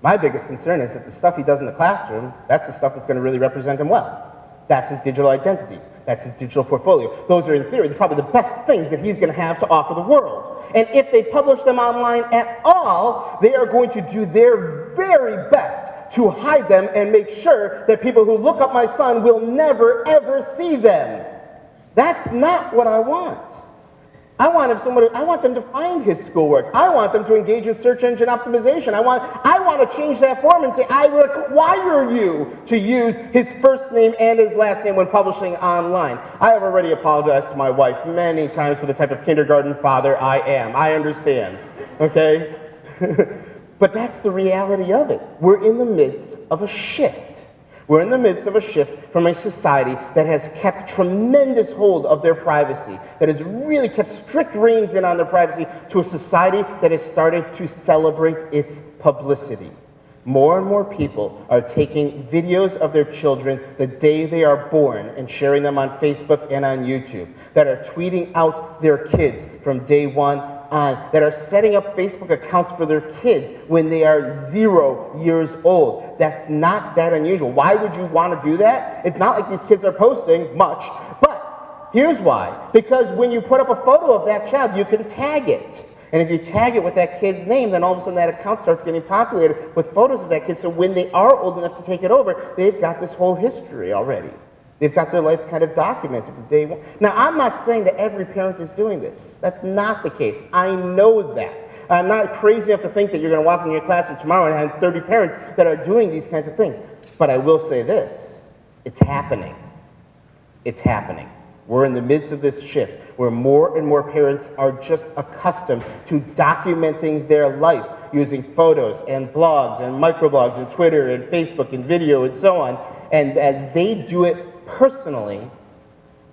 My biggest concern is that the stuff he does in the classroom, that's the stuff that's going to really represent him well. That's his digital identity. That's his digital portfolio. Those are, in theory, probably the best things that he's going to have to offer the world. And if they publish them online at all, they are going to do their very best to hide them and make sure that people who look up my son will never, ever see them. That's not what I want. I want them to find his schoolwork. I want them to engage in search engine optimization. I want to change that form and say, I require you to use his first name and his last name when publishing online. I have already apologized to my wife many times for the type of kindergarten father I am. I understand, okay? But that's the reality of it. We're in the midst of a shift. We're in the midst of a shift from a society that has kept tremendous hold of their privacy, that has really kept strict reins in on their privacy, to a society that has started to celebrate its publicity. More and more people are taking videos of their children the day they are born and sharing them on Facebook and on YouTube, that are tweeting out their kids from day one on, that are setting up Facebook accounts for their kids when they are 0 years old. That's not that unusual. Why would you want to do that? It's not like these kids are posting much, but here's why. Because when you put up a photo of that child, you can tag it. And if you tag it with that kid's name, then all of a sudden that account starts getting populated with photos of that kid. So when they are old enough to take it over, they've got this whole history already. They've got their life kind of documented from day one. Now, I'm not saying that every parent is doing this. That's not the case. I know that. I'm not crazy enough to think that you're going to walk in your classroom tomorrow and have 30 parents that are doing these kinds of things. But I will say this. It's happening. It's happening. We're in the midst of this shift where more and more parents are just accustomed to documenting their life using photos and blogs and microblogs and Twitter and Facebook and video and so on. And as they do it personally,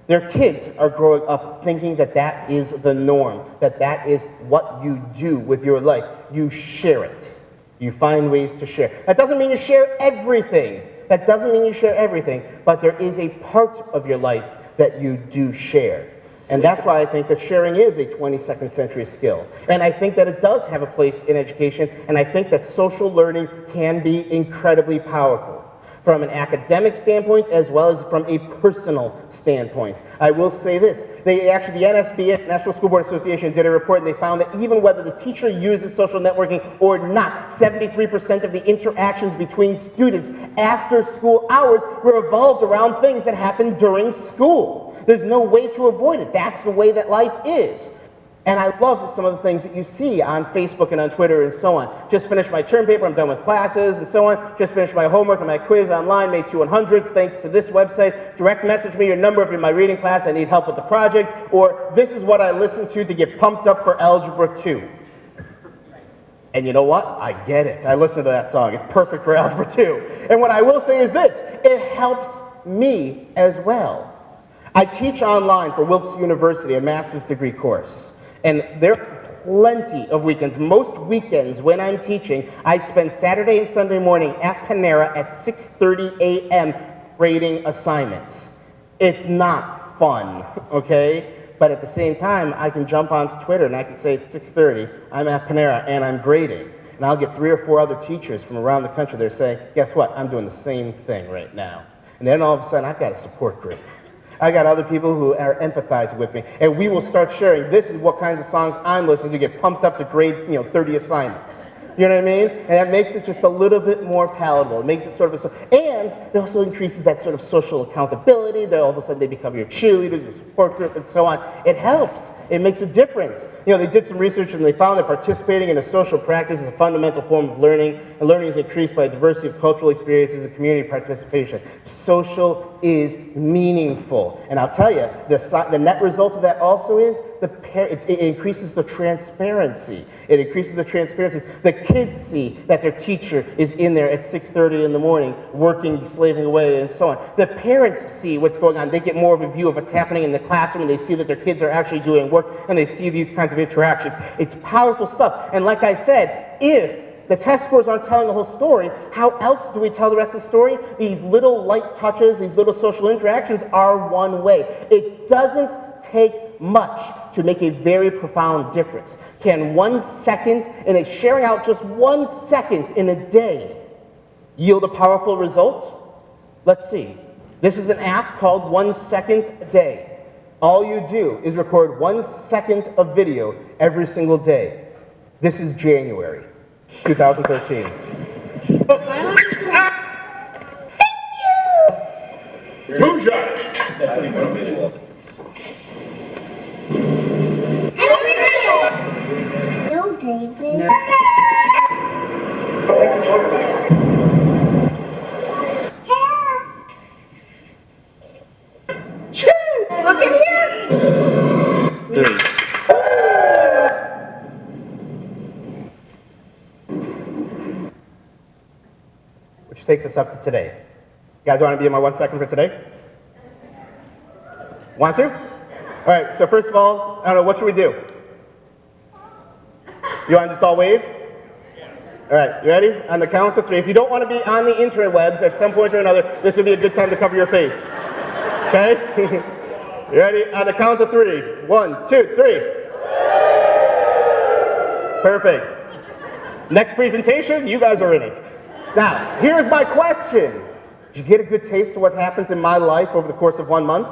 their kids are growing up thinking that that is the norm, that that is what you do with your life. You share it. You find ways to share. That doesn't mean you share everything. That doesn't mean you share everything, but there is a part of your life that you do share. And that's why I think that sharing is a 22nd century skill. And I think that it does have a place in education, and I think that social learning can be incredibly powerful from an academic standpoint as well as from a personal standpoint. I will say this. The NSBA, National School Board Association, did a report, and they found that even whether the teacher uses social networking or not, 73% of the interactions between students after school hours were revolved around things that happened during school. There's no way to avoid it. That's the way that life is. And I love some of the things that you see on Facebook and on Twitter and so on. Just finished my term paper, I'm done with classes and so on. Just finished my homework and my quiz online, made 2 100s thanks to this website. Direct message me your number if you're in my reading class, I need help with the project. Or this is what I listen to get pumped up for Algebra 2. And you know what? I get it. I listen to that song. It's perfect for Algebra 2. And what I will say is this, it helps me as well. I teach online for Wilkes University, a master's degree course. And there are plenty of weekends. Most weekends when I'm teaching, I spend Saturday and Sunday morning at Panera at 6:30 a.m. grading assignments. It's not fun, okay? But at the same time, I can jump onto Twitter and I can say, 6:30, I'm at Panera and I'm grading. And I'll get 3 or 4 other teachers from around the country that are saying, guess what, I'm doing the same thing right now. And then all of a sudden, I've got a support group. I got other people who are empathizing with me, and we will start sharing, this is what kinds of songs I'm listening to, get pumped up to grade 30 assignments. You know what I mean? And that makes it just a little bit more palatable. It makes it sort of and it also increases that sort of social accountability. That all of a sudden they become your cheerleaders, your support group, and so on. It helps. It makes a difference. They did some research and they found that participating in a social practice is a fundamental form of learning, and learning is increased by a diversity of cultural experiences and community participation. Social is meaningful. And I'll tell you, the net result of that also is it increases the transparency. It increases the transparency. The kids see that their teacher is in there at 6:30 in the morning, working, slaving away, and so on. The parents see what's going on. They get more of a view of what's happening in the classroom, and they see that their kids are actually doing work, and they see these kinds of interactions. It's powerful stuff. And like I said, if the test scores aren't telling the whole story, how else do we tell the rest of the story? These little light touches, these little social interactions are one way. It doesn't take much to make a very profound difference. Can 1 second, and sharing out just 1 second in a day, yield a powerful result? Let's see. This is an app called 1 Second a Day. All you do is record 1 second of video every single day. This is January 2013. Moonshot! No, David. No. Look at him! Which takes us up to today. You guys want to be in my 1 second for today? Want to? All right, so first of all, I don't know, what should we do? You want to just all wave? All right, you ready? On the count of 3. If you don't want to be on the interwebs at some point or another, this would be a good time to cover your face. Okay? You ready? On the count of 3. 1, 2, 3. Perfect. Next presentation, you guys are in it. Now, here's my question. Did you get a good taste of what happens in my life over the course of 1 month?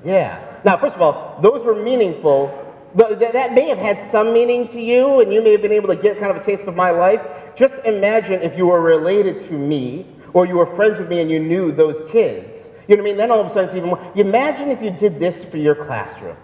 Yeah. Now, first of all, those were meaningful. That may have had some meaning to you, and you may have been able to get kind of a taste of my life. Just imagine if you were related to me, or you were friends with me and you knew those kids. You know what I mean? Then all of a sudden it's even more. Imagine if you did this for your classroom.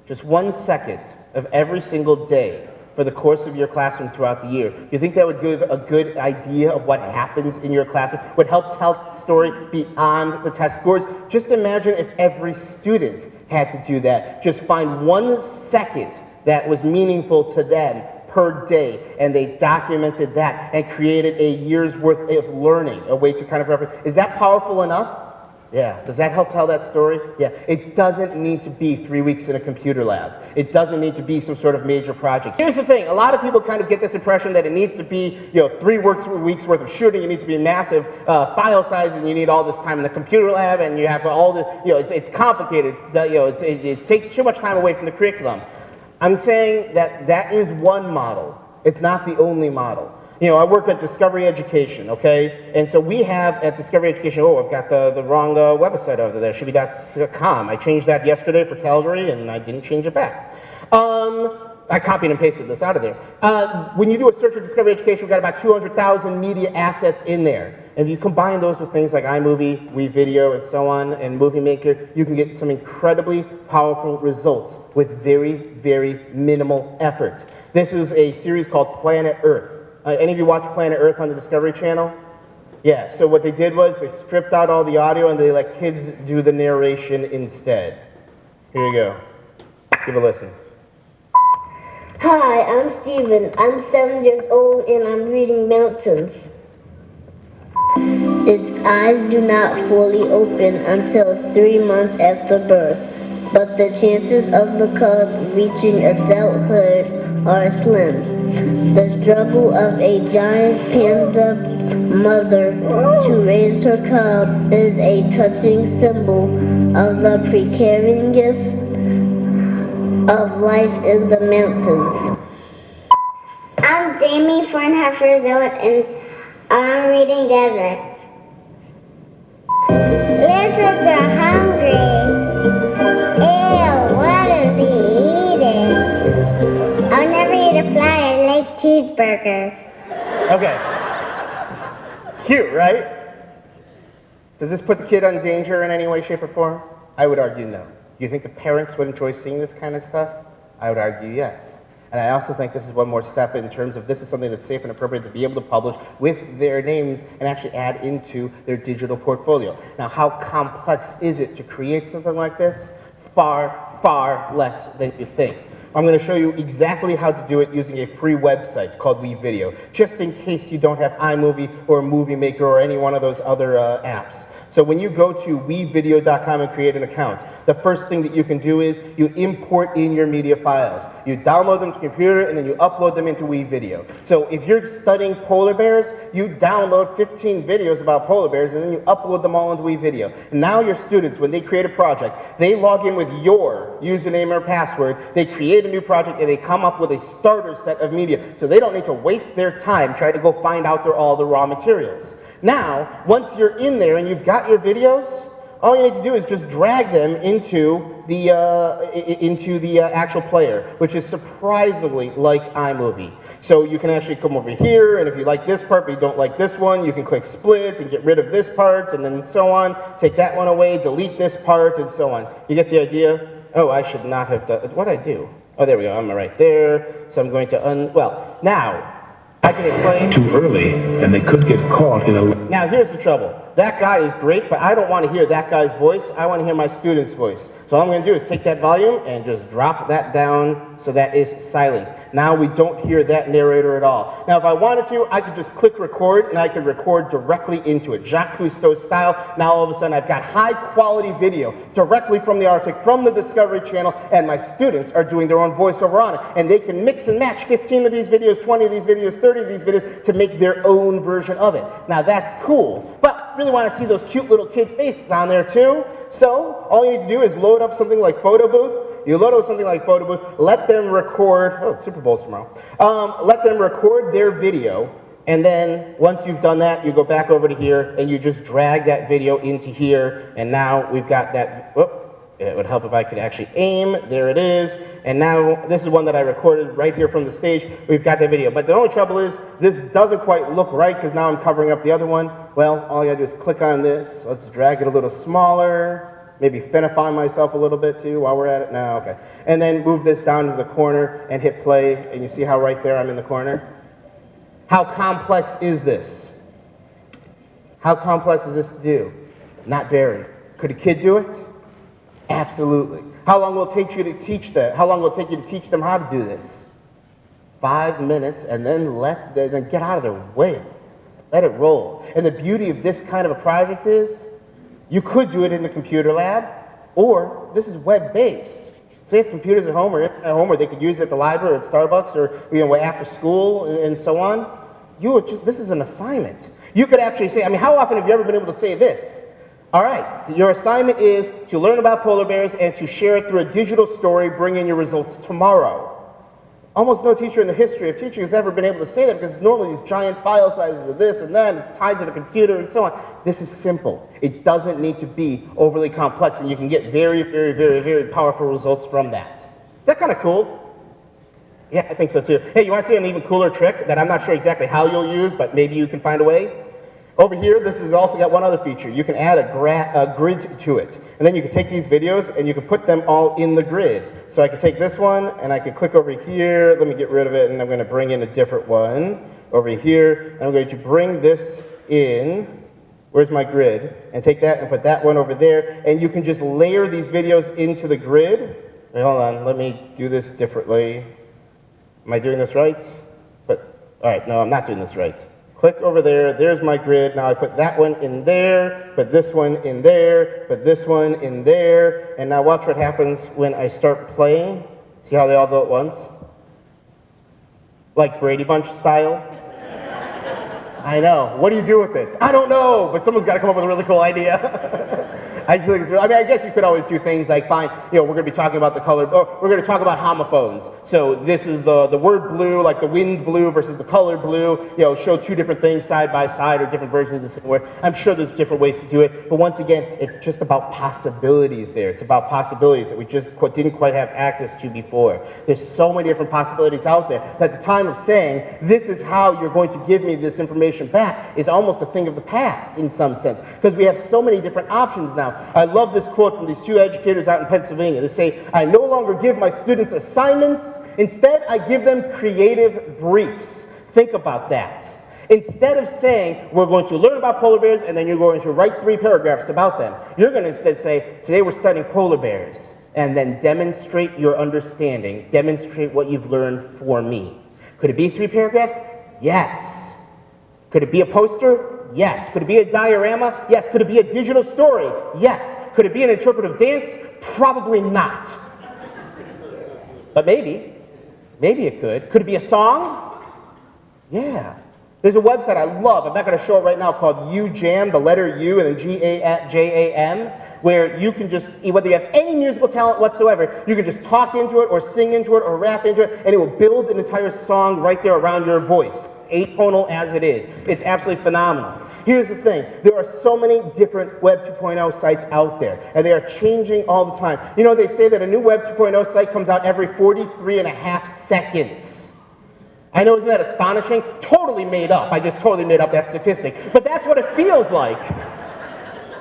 Just 1 second of every single day for the course of your classroom throughout the year. You think that would give a good idea of what happens in your classroom? Would help tell the story beyond the test scores? Just imagine if every student had to do that. Just find 1 second that was meaningful to them per day, and they documented that and created a year's worth of learning, a way to kind of represent. Is that powerful enough? Yeah. Does that help tell that story? Yeah. It doesn't need to be 3 weeks in a computer lab. It doesn't need to be some sort of major project. Here's the thing. A lot of people kind of get this impression that it needs to be, 3 weeks worth of shooting. It needs to be massive file sizes, and you need all this time in the computer lab, and you have all the, it's complicated. It takes too much time away from the curriculum. I'm saying that that is one model. It's not the only model. I work at Discovery Education, okay? And so we have at Discovery Education, I've got the wrong website over there. It should be .com. I changed that yesterday for Calgary, and I didn't change it back. I copied and pasted this out of there. When you do a search at Discovery Education, we've got about 200,000 media assets in there. And if you combine those with things like iMovie, WeVideo, and so on, and Movie Maker, you can get some incredibly powerful results with very, very minimal effort. This is a series called Planet Earth. Any of you watch Planet Earth on the Discovery Channel? Yeah, so what they did was they stripped out all the audio and they let kids do the narration instead. Here you go. Give a listen. Hi, I'm Steven. I'm 7 years old and I'm reading Mountains. Its eyes do not fully open until 3 months after birth, but the chances of the cub reaching adulthood are slim. The struggle of a giant panda mother to raise her cub is a touching symbol of the precariousness of life in the mountains. I'm Jamie, 4.5 years old, and I'm reading Desert. Lizards are hungry. Ew, what is he eating? I'll never eat a fly. I like cheeseburgers. Okay. Cute, right? Does this put the kid in danger in any way, shape, or form? I would argue no. Do you think the parents would enjoy seeing this kind of stuff? I would argue yes. And I also think this is one more step in terms of this is something that's safe and appropriate to be able to publish with their names and actually add into their digital portfolio. Now, how complex is it to create something like this? Far, far less than you think. I'm going to show you exactly how to do it using a free website called WeVideo, just in case you don't have iMovie or Movie Maker or any one of those other apps. So when you go to wevideo.com and create an account, the first thing that you can do is you import in your media files. You download them to your computer and then you upload them into WeVideo. So if you're studying polar bears, you download 15 videos about polar bears and then you upload them all into WeVideo. And now your students, when they create a project, they log in with your username or password, they create a new project and they come up with a starter set of media. So they don't need to waste their time trying to go find out all the raw materials. Now, once you're in there and you've got your videos, all you need to do is just drag them into the actual player, which is surprisingly like iMovie. So you can actually come over here, and if you like this part but you don't like this one, you can click split and get rid of this part, and then so on. Take that one away, delete this part, and so on. You get the idea? Oh, I should not have done. What did I do? Oh, there we go. I'm right there. So I'm going to well, now I can explain. Too early, and they could get caught in a... Now, here's the trouble. That guy is great, but I don't want to hear that guy's voice. I want to hear my student's voice. So all I'm going to do is take that volume and just drop that down so that is silent. Now we don't hear that narrator at all. Now, if I wanted to, I could just click record, and I could record directly into it, Jacques Cousteau style. Now, all of a sudden, I've got high-quality video directly from the Arctic, from the Discovery Channel, and my students are doing their own voiceover on it. And they can mix and match 15 of these videos, 20 of these videos, 30 of these videos to make their own version of it. Now, that's cool, but I really want to see those cute little kid faces on there too. So all you need to do is load up something like Photo Booth. You load up something like Photo Booth, let them record, oh, Super Bowl's tomorrow. Let them record their video, and then once you've done that, you go back over to here and you just drag that video into here, and now we've got that, whoop. It would help if I could actually aim. There it is. And now this is one that I recorded right here from the stage. We've got that video. But the only trouble is this doesn't quite look right because now I'm covering up the other one. Well, all you gotta do is click on this. Let's drag it a little smaller. Maybe finify myself a little bit too while we're at it. No, okay. And then move this down to the corner and hit play. And you see how right there I'm in the corner? How complex is this? How complex is this to do? Not very. Could a kid do it? Absolutely. How long will it take you to teach that? How long will it take you to teach them how to do this? 5 minutes, and then then get out of their way. Let it roll. And the beauty of this kind of a project is, you could do it in the computer lab, or this is web-based. If they have computers at home or they could use it at the library or at Starbucks or after school and so on. This is an assignment. You could actually say, how often have you ever been able to say this? All right, your assignment is to learn about polar bears and to share it through a digital story, bring in your results tomorrow. Almost no teacher in the history of teaching has ever been able to say that because it's normally these giant file sizes of this and that, and it's tied to the computer and so on. This is simple. It doesn't need to be overly complex, and you can get very, very, very, very powerful results from that. Is that kind of cool? Yeah, I think so too. Hey, you want to see an even cooler trick that I'm not sure exactly how you'll use, but maybe you can find a way? Over here, this has also got one other feature. You can add a grid to it. And then you can take these videos and you can put them all in the grid. So I can take this one and I can click over here. Let me get rid of it and I'm going to bring in a different one over here. And I'm going to bring this in. Where's my grid? And take that and put that one over there. And you can just layer these videos into the grid. Wait, hold on, let me do this differently. Am I doing this right? All right, no, I'm not doing this right. Click over there, there's my grid. Now I put that one in there, put this one in there, put this one in there. And now watch what happens when I start playing. See how they all go at once? Like Brady Bunch style. I know. What do you do with this? I don't know, but someone's got to come up with a really cool idea. I think it's really, I mean, I guess you could always do things like find, we're going to be talking about the color, or we're going to talk about homophones. So this is the word blue, like the wind blue versus the color blue, show two different things side by side or different versions of the same word. I'm sure there's different ways to do it, but once again, it's just about possibilities there. It's about possibilities that we just didn't quite have access to before. There's so many different possibilities out there that the time of saying, this is how you're going to give me this information back is almost a thing of the past in some sense, because we have so many different options now. I love this quote from these two educators out in Pennsylvania. They say, I no longer give my students assignments, instead I give them creative briefs. Think about that. Instead of saying, we're going to learn about polar bears and then you're going to write 3 paragraphs about them, you're going to instead say, today we're studying polar bears, and then demonstrate your understanding, demonstrate what you've learned for me. Could it be 3 paragraphs? Yes. Could it be a poster? Yes. Could it be a diorama? Yes. Could it be a digital story? Yes. Could it be an interpretive dance? Probably not. But maybe. Maybe it could. Could it be a song? Yeah. There's a website I love, I'm not going to show it right now, called UJam, the letter U and then G-A-J-A-M, where you can just, whether you have any musical talent whatsoever, you can just talk into it or sing into it or rap into it, and it will build an entire song right there around your voice, atonal as it is. It's absolutely phenomenal. Here's the thing, there are so many different Web 2.0 sites out there, and they are changing all the time. They say that a new Web 2.0 site comes out every 43.5 seconds. I know, isn't that astonishing? Totally made up. I just totally made up that statistic. But that's what it feels like.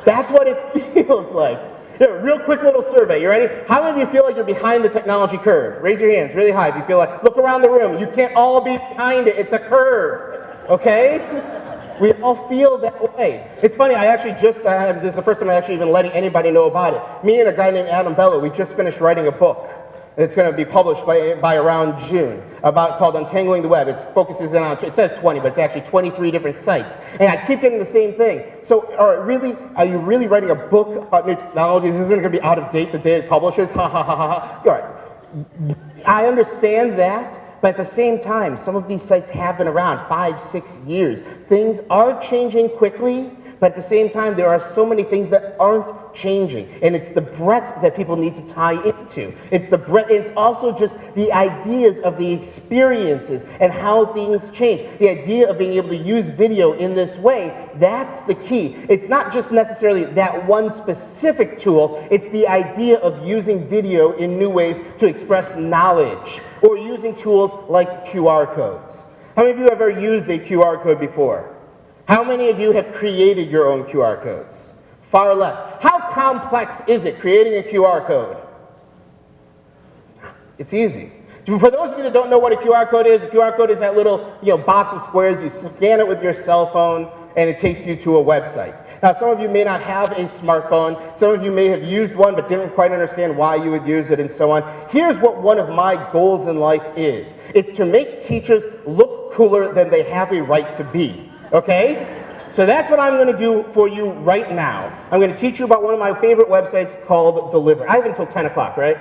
That's what it feels like. Here, real quick little survey. You ready? How many of you feel like you're behind the technology curve? Raise your hands really high if you feel like, look around the room. You can't all be behind it. It's a curve. Okay? We all feel that way. It's funny, this is the first time I'm actually even letting anybody know about it. Me and a guy named Adam Bello, we just finished writing a book. It's going to be published by around June, called Untangling the Web. It focuses in on, it says 20, but it's actually 23 different sites. And I keep getting the same thing. So are you really writing a book about new technologies? Isn't it going to be out of date the day it publishes? Ha ha ha ha ha. All right. I understand that, but at the same time, some of these sites have been around 5, 6 years. Things are changing quickly, but at the same time, there are so many things that aren't changing. And it's the breadth that people need to tie into. It's the breadth, it's also just the ideas of the experiences and how things change. The idea of being able to use video in this way, that's the key. It's not just necessarily that one specific tool, it's the idea of using video in new ways to express knowledge, or using tools like QR codes. How many of you have ever used a QR code before? How many of you have created your own QR codes? Far less. How complex is it creating a QR code? It's easy. For those of you that don't know what a QR code is that little box of squares. You scan it with your cell phone and it takes you to a website. Now, some of you may not have a smartphone. Some of you may have used one but didn't quite understand why you would use it and so on. Here's what one of my goals in life is. It's to make teachers look cooler than they have a right to be. Okay? So that's what I'm going to do for you right now. I'm going to teach you about one of my favorite websites called Deliver. I have until 10 o'clock, right?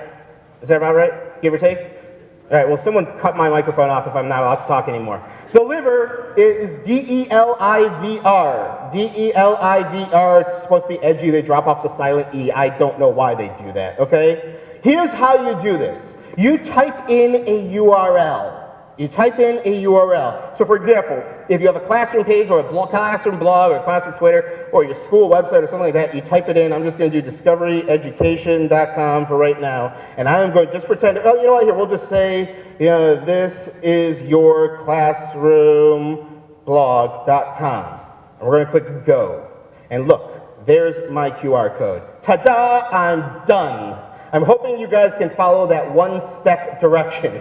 Is that about right? Give or take? All right, well, someone cut my microphone off if I'm not allowed to talk anymore. Deliver is D-E-L-I-V-R. D-E-L-I-V-R. It's supposed to be edgy. They drop off the silent E. I don't know why they do that, okay? Here's how you do this. You type in a URL. You type in a URL. So for example, if you have a classroom page or a classroom blog or a classroom Twitter or your school website or something like that, you type it in. I'm just going to do discoveryeducation.com for right now. And I am going to just pretend, oh, you know what, here, we'll just say, this is your classroomblog.com. And we're going to click go. And look, there's my QR code. Ta-da, I'm done. I'm hoping you guys can follow that one-step direction,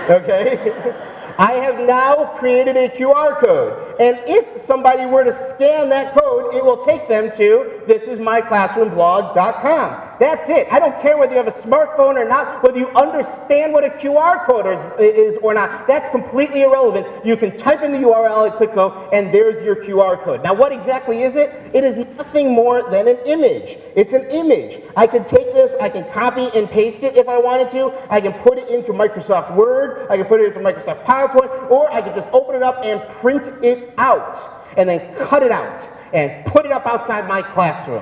okay? I have now created a QR code, and if somebody were to scan that code, it will take them to thisismyclassroomblog.com. That's it. I don't care whether you have a smartphone or not, whether you understand what a QR code is or not. That's completely irrelevant. You can type in the URL and click go, and there's your QR code. Now, what exactly is it? It is nothing more than an image. It's an image. I can take this, I can copy and paste it if I wanted to. I can put it into Microsoft Word. I can put it into Microsoft PowerPoint. Or I could just open it up and print it out, and then cut it out, and put it up outside my classroom,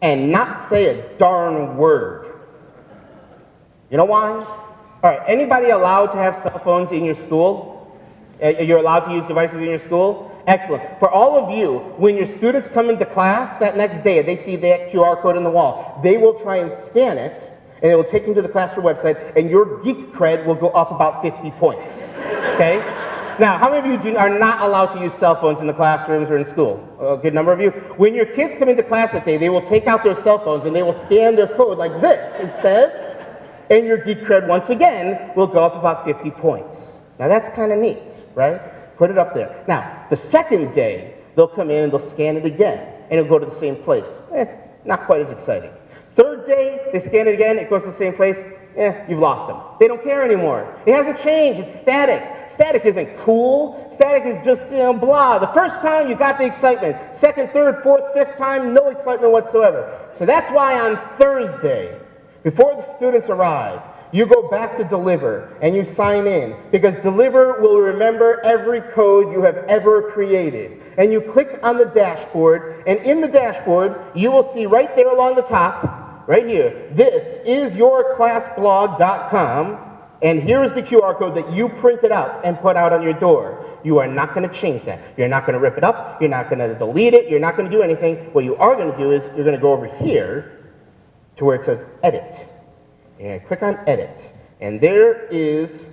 and not say a darn word. You know why? All right, anybody allowed to have cell phones in your school? You're allowed to use devices in your school? Excellent. For all of you, when your students come into class that next day and they see that QR code on the wall, they will try and scan it, and it will take them to the classroom website, and your geek cred will go up about 50 points, okay? Now, how many of you are not allowed to use cell phones in the classrooms or in school? A good number of you. When your kids come into class that day, they will take out their cell phones and they will scan their code like this instead, and your geek cred, once again, will go up about 50 points. Now, that's kind of neat, right? Put it up there. Now, the second day, they'll come in and they'll scan it again, and it'll go to the same place. Not quite as exciting. Third day, they scan it again, it goes to the same place. You've lost them. They don't care anymore. It hasn't changed. It's static. Static isn't cool. Static is just, blah. The first time, you got the excitement. Second, third, fourth, fifth time, no excitement whatsoever. So that's why on Thursday, before the students arrive, you go back to Deliver and you sign in, because Deliver will remember every code you have ever created. And you click on the dashboard, and in the dashboard, you will see right there along the top, right here, this is yourclassblog.com, and here's the QR code that you printed out and put out on your door. You are not going to change that. You're not going to rip it up. You're not going to delete it. You're not going to do anything. What you are going to do is you're going to go over here to where it says Edit. And click on Edit. And there is,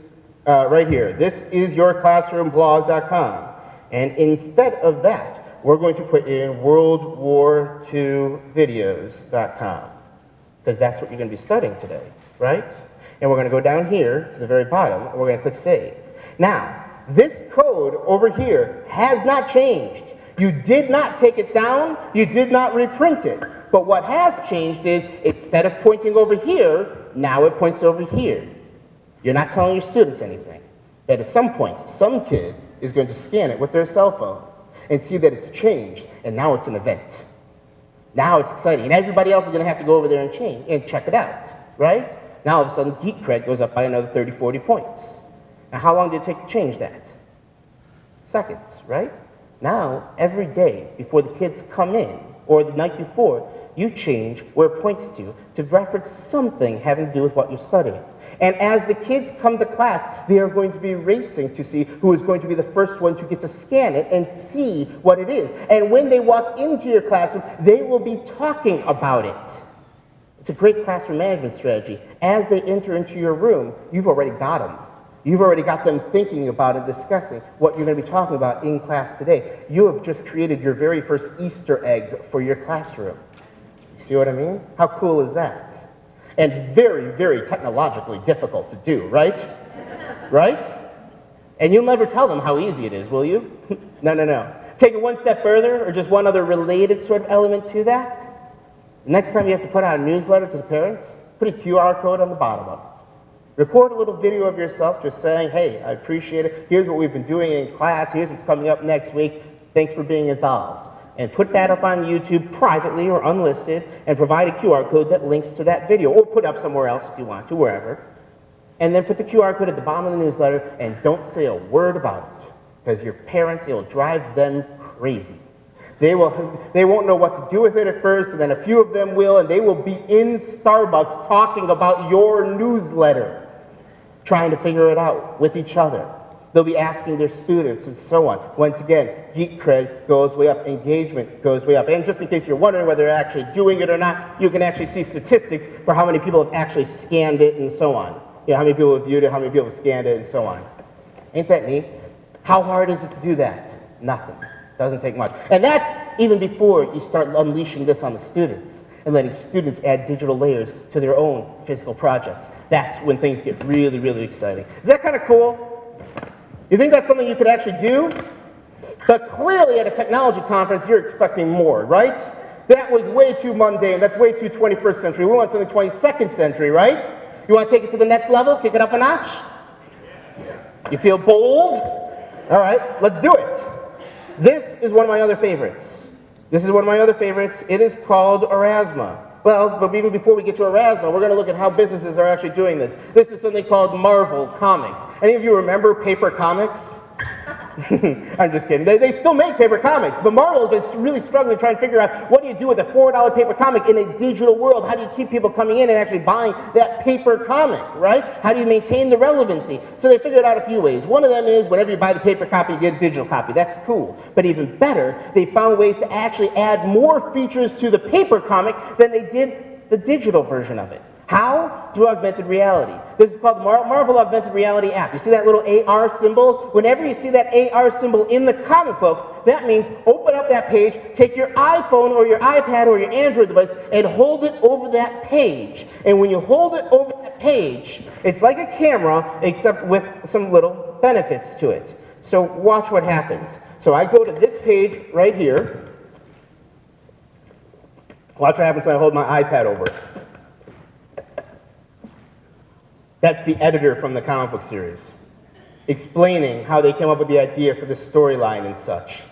right here, this is yourclassroomblog.com. And instead of that, we're going to put in worldwar2videos.com. Because that's what you're going to be studying today, right? And we're going to go down here to the very bottom, and we're going to click Save. Now, this code over here has not changed. You did not take it down. You did not reprint it. But what has changed is, instead of pointing over here, now it points over here. You're not telling your students anything. That at some point, some kid is going to scan it with their cell phone and see that it's changed, and now it's an event. Now it's exciting, and everybody else is going to have to go over there and check it out, right? Now all of a sudden, geek cred goes up by another 30, 40 points. Now how long did it take to change that? Seconds, right? Now, every day before the kids come in, or the night before, you change where it points to reference something having to do with what you're studying. And as the kids come to class, they are going to be racing to see who is going to be the first one to get to scan it and see what it is. And when they walk into your classroom, they will be talking about it. It's a great classroom management strategy. As they enter into your room, you've already got them. You've already got them thinking about and discussing what you're going to be talking about in class today. You have just created your very first Easter egg for your classroom. You see what I mean? How cool is that? And very, very technologically difficult to do, right? Right? And you'll never tell them how easy it is, will you? No. Take it one step further, or just one other related sort of element to that. Next time you have to put out a newsletter to the parents, put a QR code on the bottom of it. Record a little video of yourself just saying, hey, I appreciate it. Here's what we've been doing in class. Here's what's coming up next week. Thanks for being involved. And put that up on YouTube privately or unlisted, and provide a QR code that links to that video, or put up somewhere else if you want to, wherever. And then put the QR code at the bottom of the newsletter, and don't say a word about it, because your parents, it'll drive them crazy. They won't know what to do with it at first, and then a few of them will, and they will be in Starbucks talking about your newsletter, trying to figure it out with each other. They'll be asking their students and so on. Once again, geek cred goes way up, engagement goes way up. And just in case you're wondering whether they're actually doing it or not, you can actually see statistics for how many people have actually scanned it and so on. How many people have viewed it, how many people have scanned it, and so on. Ain't that neat? How hard is it to do that? Nothing. Doesn't take much. And that's even before you start unleashing this on the students and letting students add digital layers to their own physical projects. That's when things get really, really exciting. Is that kind of cool? You think that's something you could actually do? But clearly at a technology conference, you're expecting more, right? That was way too mundane. That's way too 21st century. We want something 22nd century, right? You want to take it to the next level? Kick it up a notch? You feel bold? All right, let's do it. This is one of my other favorites. This is one of my other favorites. It is called Erasma. Well, but even before we get to Erasma, we're going to look at how businesses are actually doing this. This is something called Marvel Comics. Any of you remember paper comics? I'm just kidding. They still make paper comics, but Marvel is really struggling trying to figure out what do you do with a $4 paper comic in a digital world? How do you keep people coming in and actually buying that paper comic, right? How do you maintain the relevancy? So they figured out a few ways. One of them is whenever you buy the paper copy, you get a digital copy. That's cool. But even better, they found ways to actually add more features to the paper comic than they did the digital version of it. How? Through augmented reality. This is called the Marvel Augmented Reality app. You see that little AR symbol? Whenever you see that AR symbol in the comic book, that means open up that page, take your iPhone or your iPad or your Android device, and hold it over that page. And when you hold it over that page, it's like a camera, except with some little benefits to it. So watch what happens. So I go to this page right here. Watch what happens when I hold my iPad over it. That's the editor from the comic book series, explaining how they came up with the idea for the storyline and such.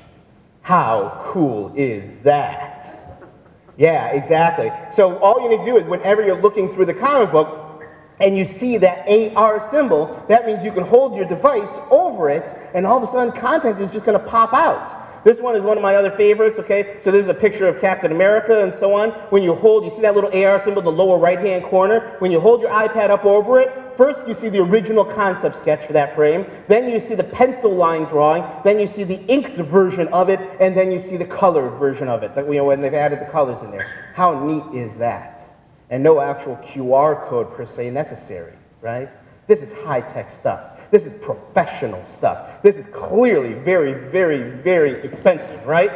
How cool is that? Yeah, exactly. So all you need to do is whenever you're looking through the comic book and you see that AR symbol, that means you can hold your device over it and all of a sudden content is just going to pop out. This one is one of my other favorites, okay? So this is a picture of Captain America and so on. When you see that little AR symbol in the lower right-hand corner? When you hold your iPad up over it, first you see the original concept sketch for that frame, then you see the pencil line drawing, then you see the inked version of it, and then you see the colored version of it, when they've added the colors in there. How neat is that? And no actual QR code per se necessary, right? This is high-tech stuff. This is professional stuff. This is clearly very, very, very expensive, right?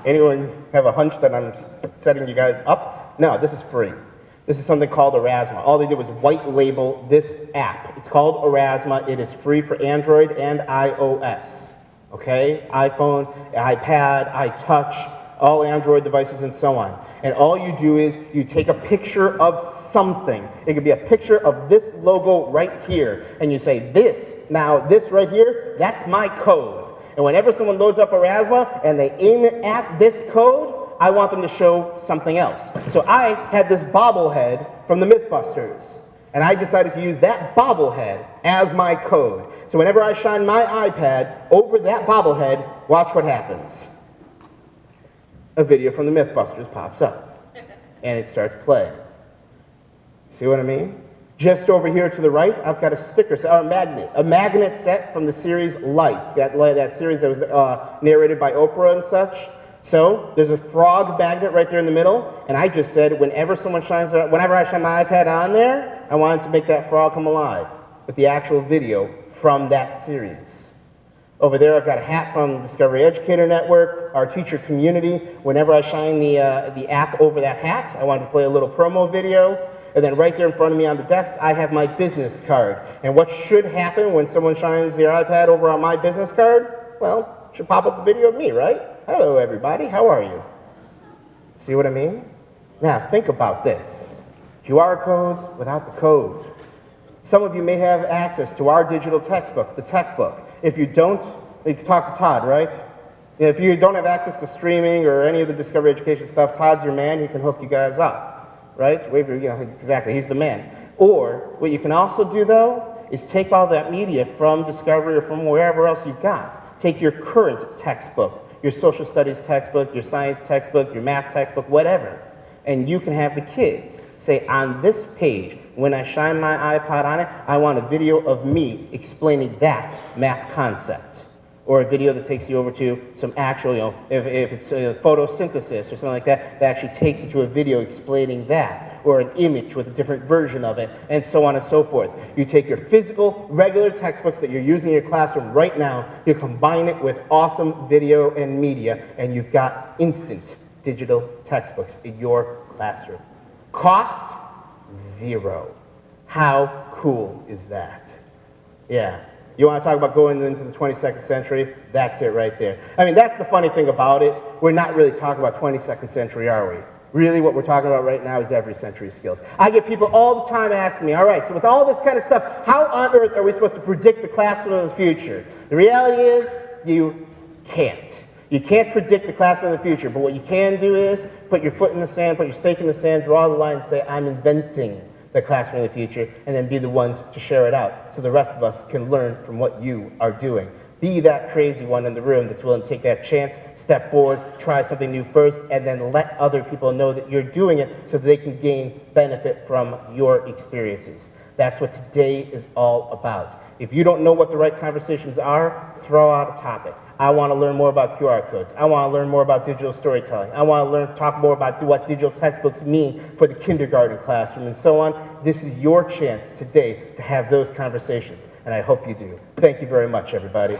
Anyone have a hunch that I'm setting you guys up? No, this is free. This is something called Erasma. All they did was white label this app. It's called Erasma. It is free for Android and iOS. Okay? iPhone, iPad, iTouch, all Android devices and so on. And all you do is you take a picture of something. It could be a picture of this logo right here. And you say, this right here, that's my code. And whenever someone loads up Erasma and they aim it at this code, I want them to show something else. So I had this bobblehead from the Mythbusters. And I decided to use that bobblehead as my code. So whenever I shine my iPad over that bobblehead, watch what happens. A video from the Mythbusters pops up, and it starts playing. See what I mean? Just over here to the right, I've got a sticker set, a magnet set from the series Life, that series that was narrated by Oprah and such. So there's a frog magnet right there in the middle, and I just said whenever I shine my iPad on there, I wanted to make that frog come alive with the actual video from that series. Over there, I've got a hat from Discovery Educator Network, our teacher community. Whenever I shine the app over that hat, I want to play a little promo video. And then right there in front of me on the desk, I have my business card. And what should happen when someone shines their iPad over on my business card? Well, it should pop up a video of me, right? Hello, everybody. How are you? See what I mean? Now, think about this. QR codes without the code. Some of you may have access to our digital textbook, the tech book. If you don't, you can talk to Todd, right? If you don't have access to streaming or any of the Discovery Education stuff, Todd's your man. He can hook you guys up, right? Exactly, he's the man. Or what you can also do, though, is take all that media from Discovery or from wherever else you've got. Take your current textbook, your social studies textbook, your science textbook, your math textbook, whatever, and you can have the kids say, on this page, when I shine my iPod on it, I want a video of me explaining that math concept. or a video that takes you over to some actual, if it's a photosynthesis or something like that, that actually takes you to a video explaining that, or an image with a different version of it, and so on and so forth. You take your physical, regular textbooks that you're using in your classroom right now, you combine it with awesome video and media, and you've got instant digital textbooks in your classroom. Cost? Zero. How cool is that? Yeah. You want to talk about going into the 22nd century? That's it right there. I mean, that's the funny thing about it. We're not really talking about 22nd century, are we? Really, what we're talking about right now is every century skills. I get people all the time asking me, all right, so with all this kind of stuff, how on earth are we supposed to predict the classroom of the future? The reality is, you can't. You can't predict the classroom of the future, but what you can do is put your foot in the sand, put your stake in the sand, draw the line, and say, I'm inventing the classroom of the future, and then be the ones to share it out so the rest of us can learn from what you are doing. Be that crazy one in the room that's willing to take that chance, step forward, try something new first, and then let other people know that you're doing it so that they can gain benefit from your experiences. That's what today is all about. If you don't know what the right conversations are, throw out a topic. I want to learn more about QR codes. I want to learn more about digital storytelling. I want to talk more about what digital textbooks mean for the kindergarten classroom and so on. This is your chance today to have those conversations, and I hope you do. Thank you very much, everybody.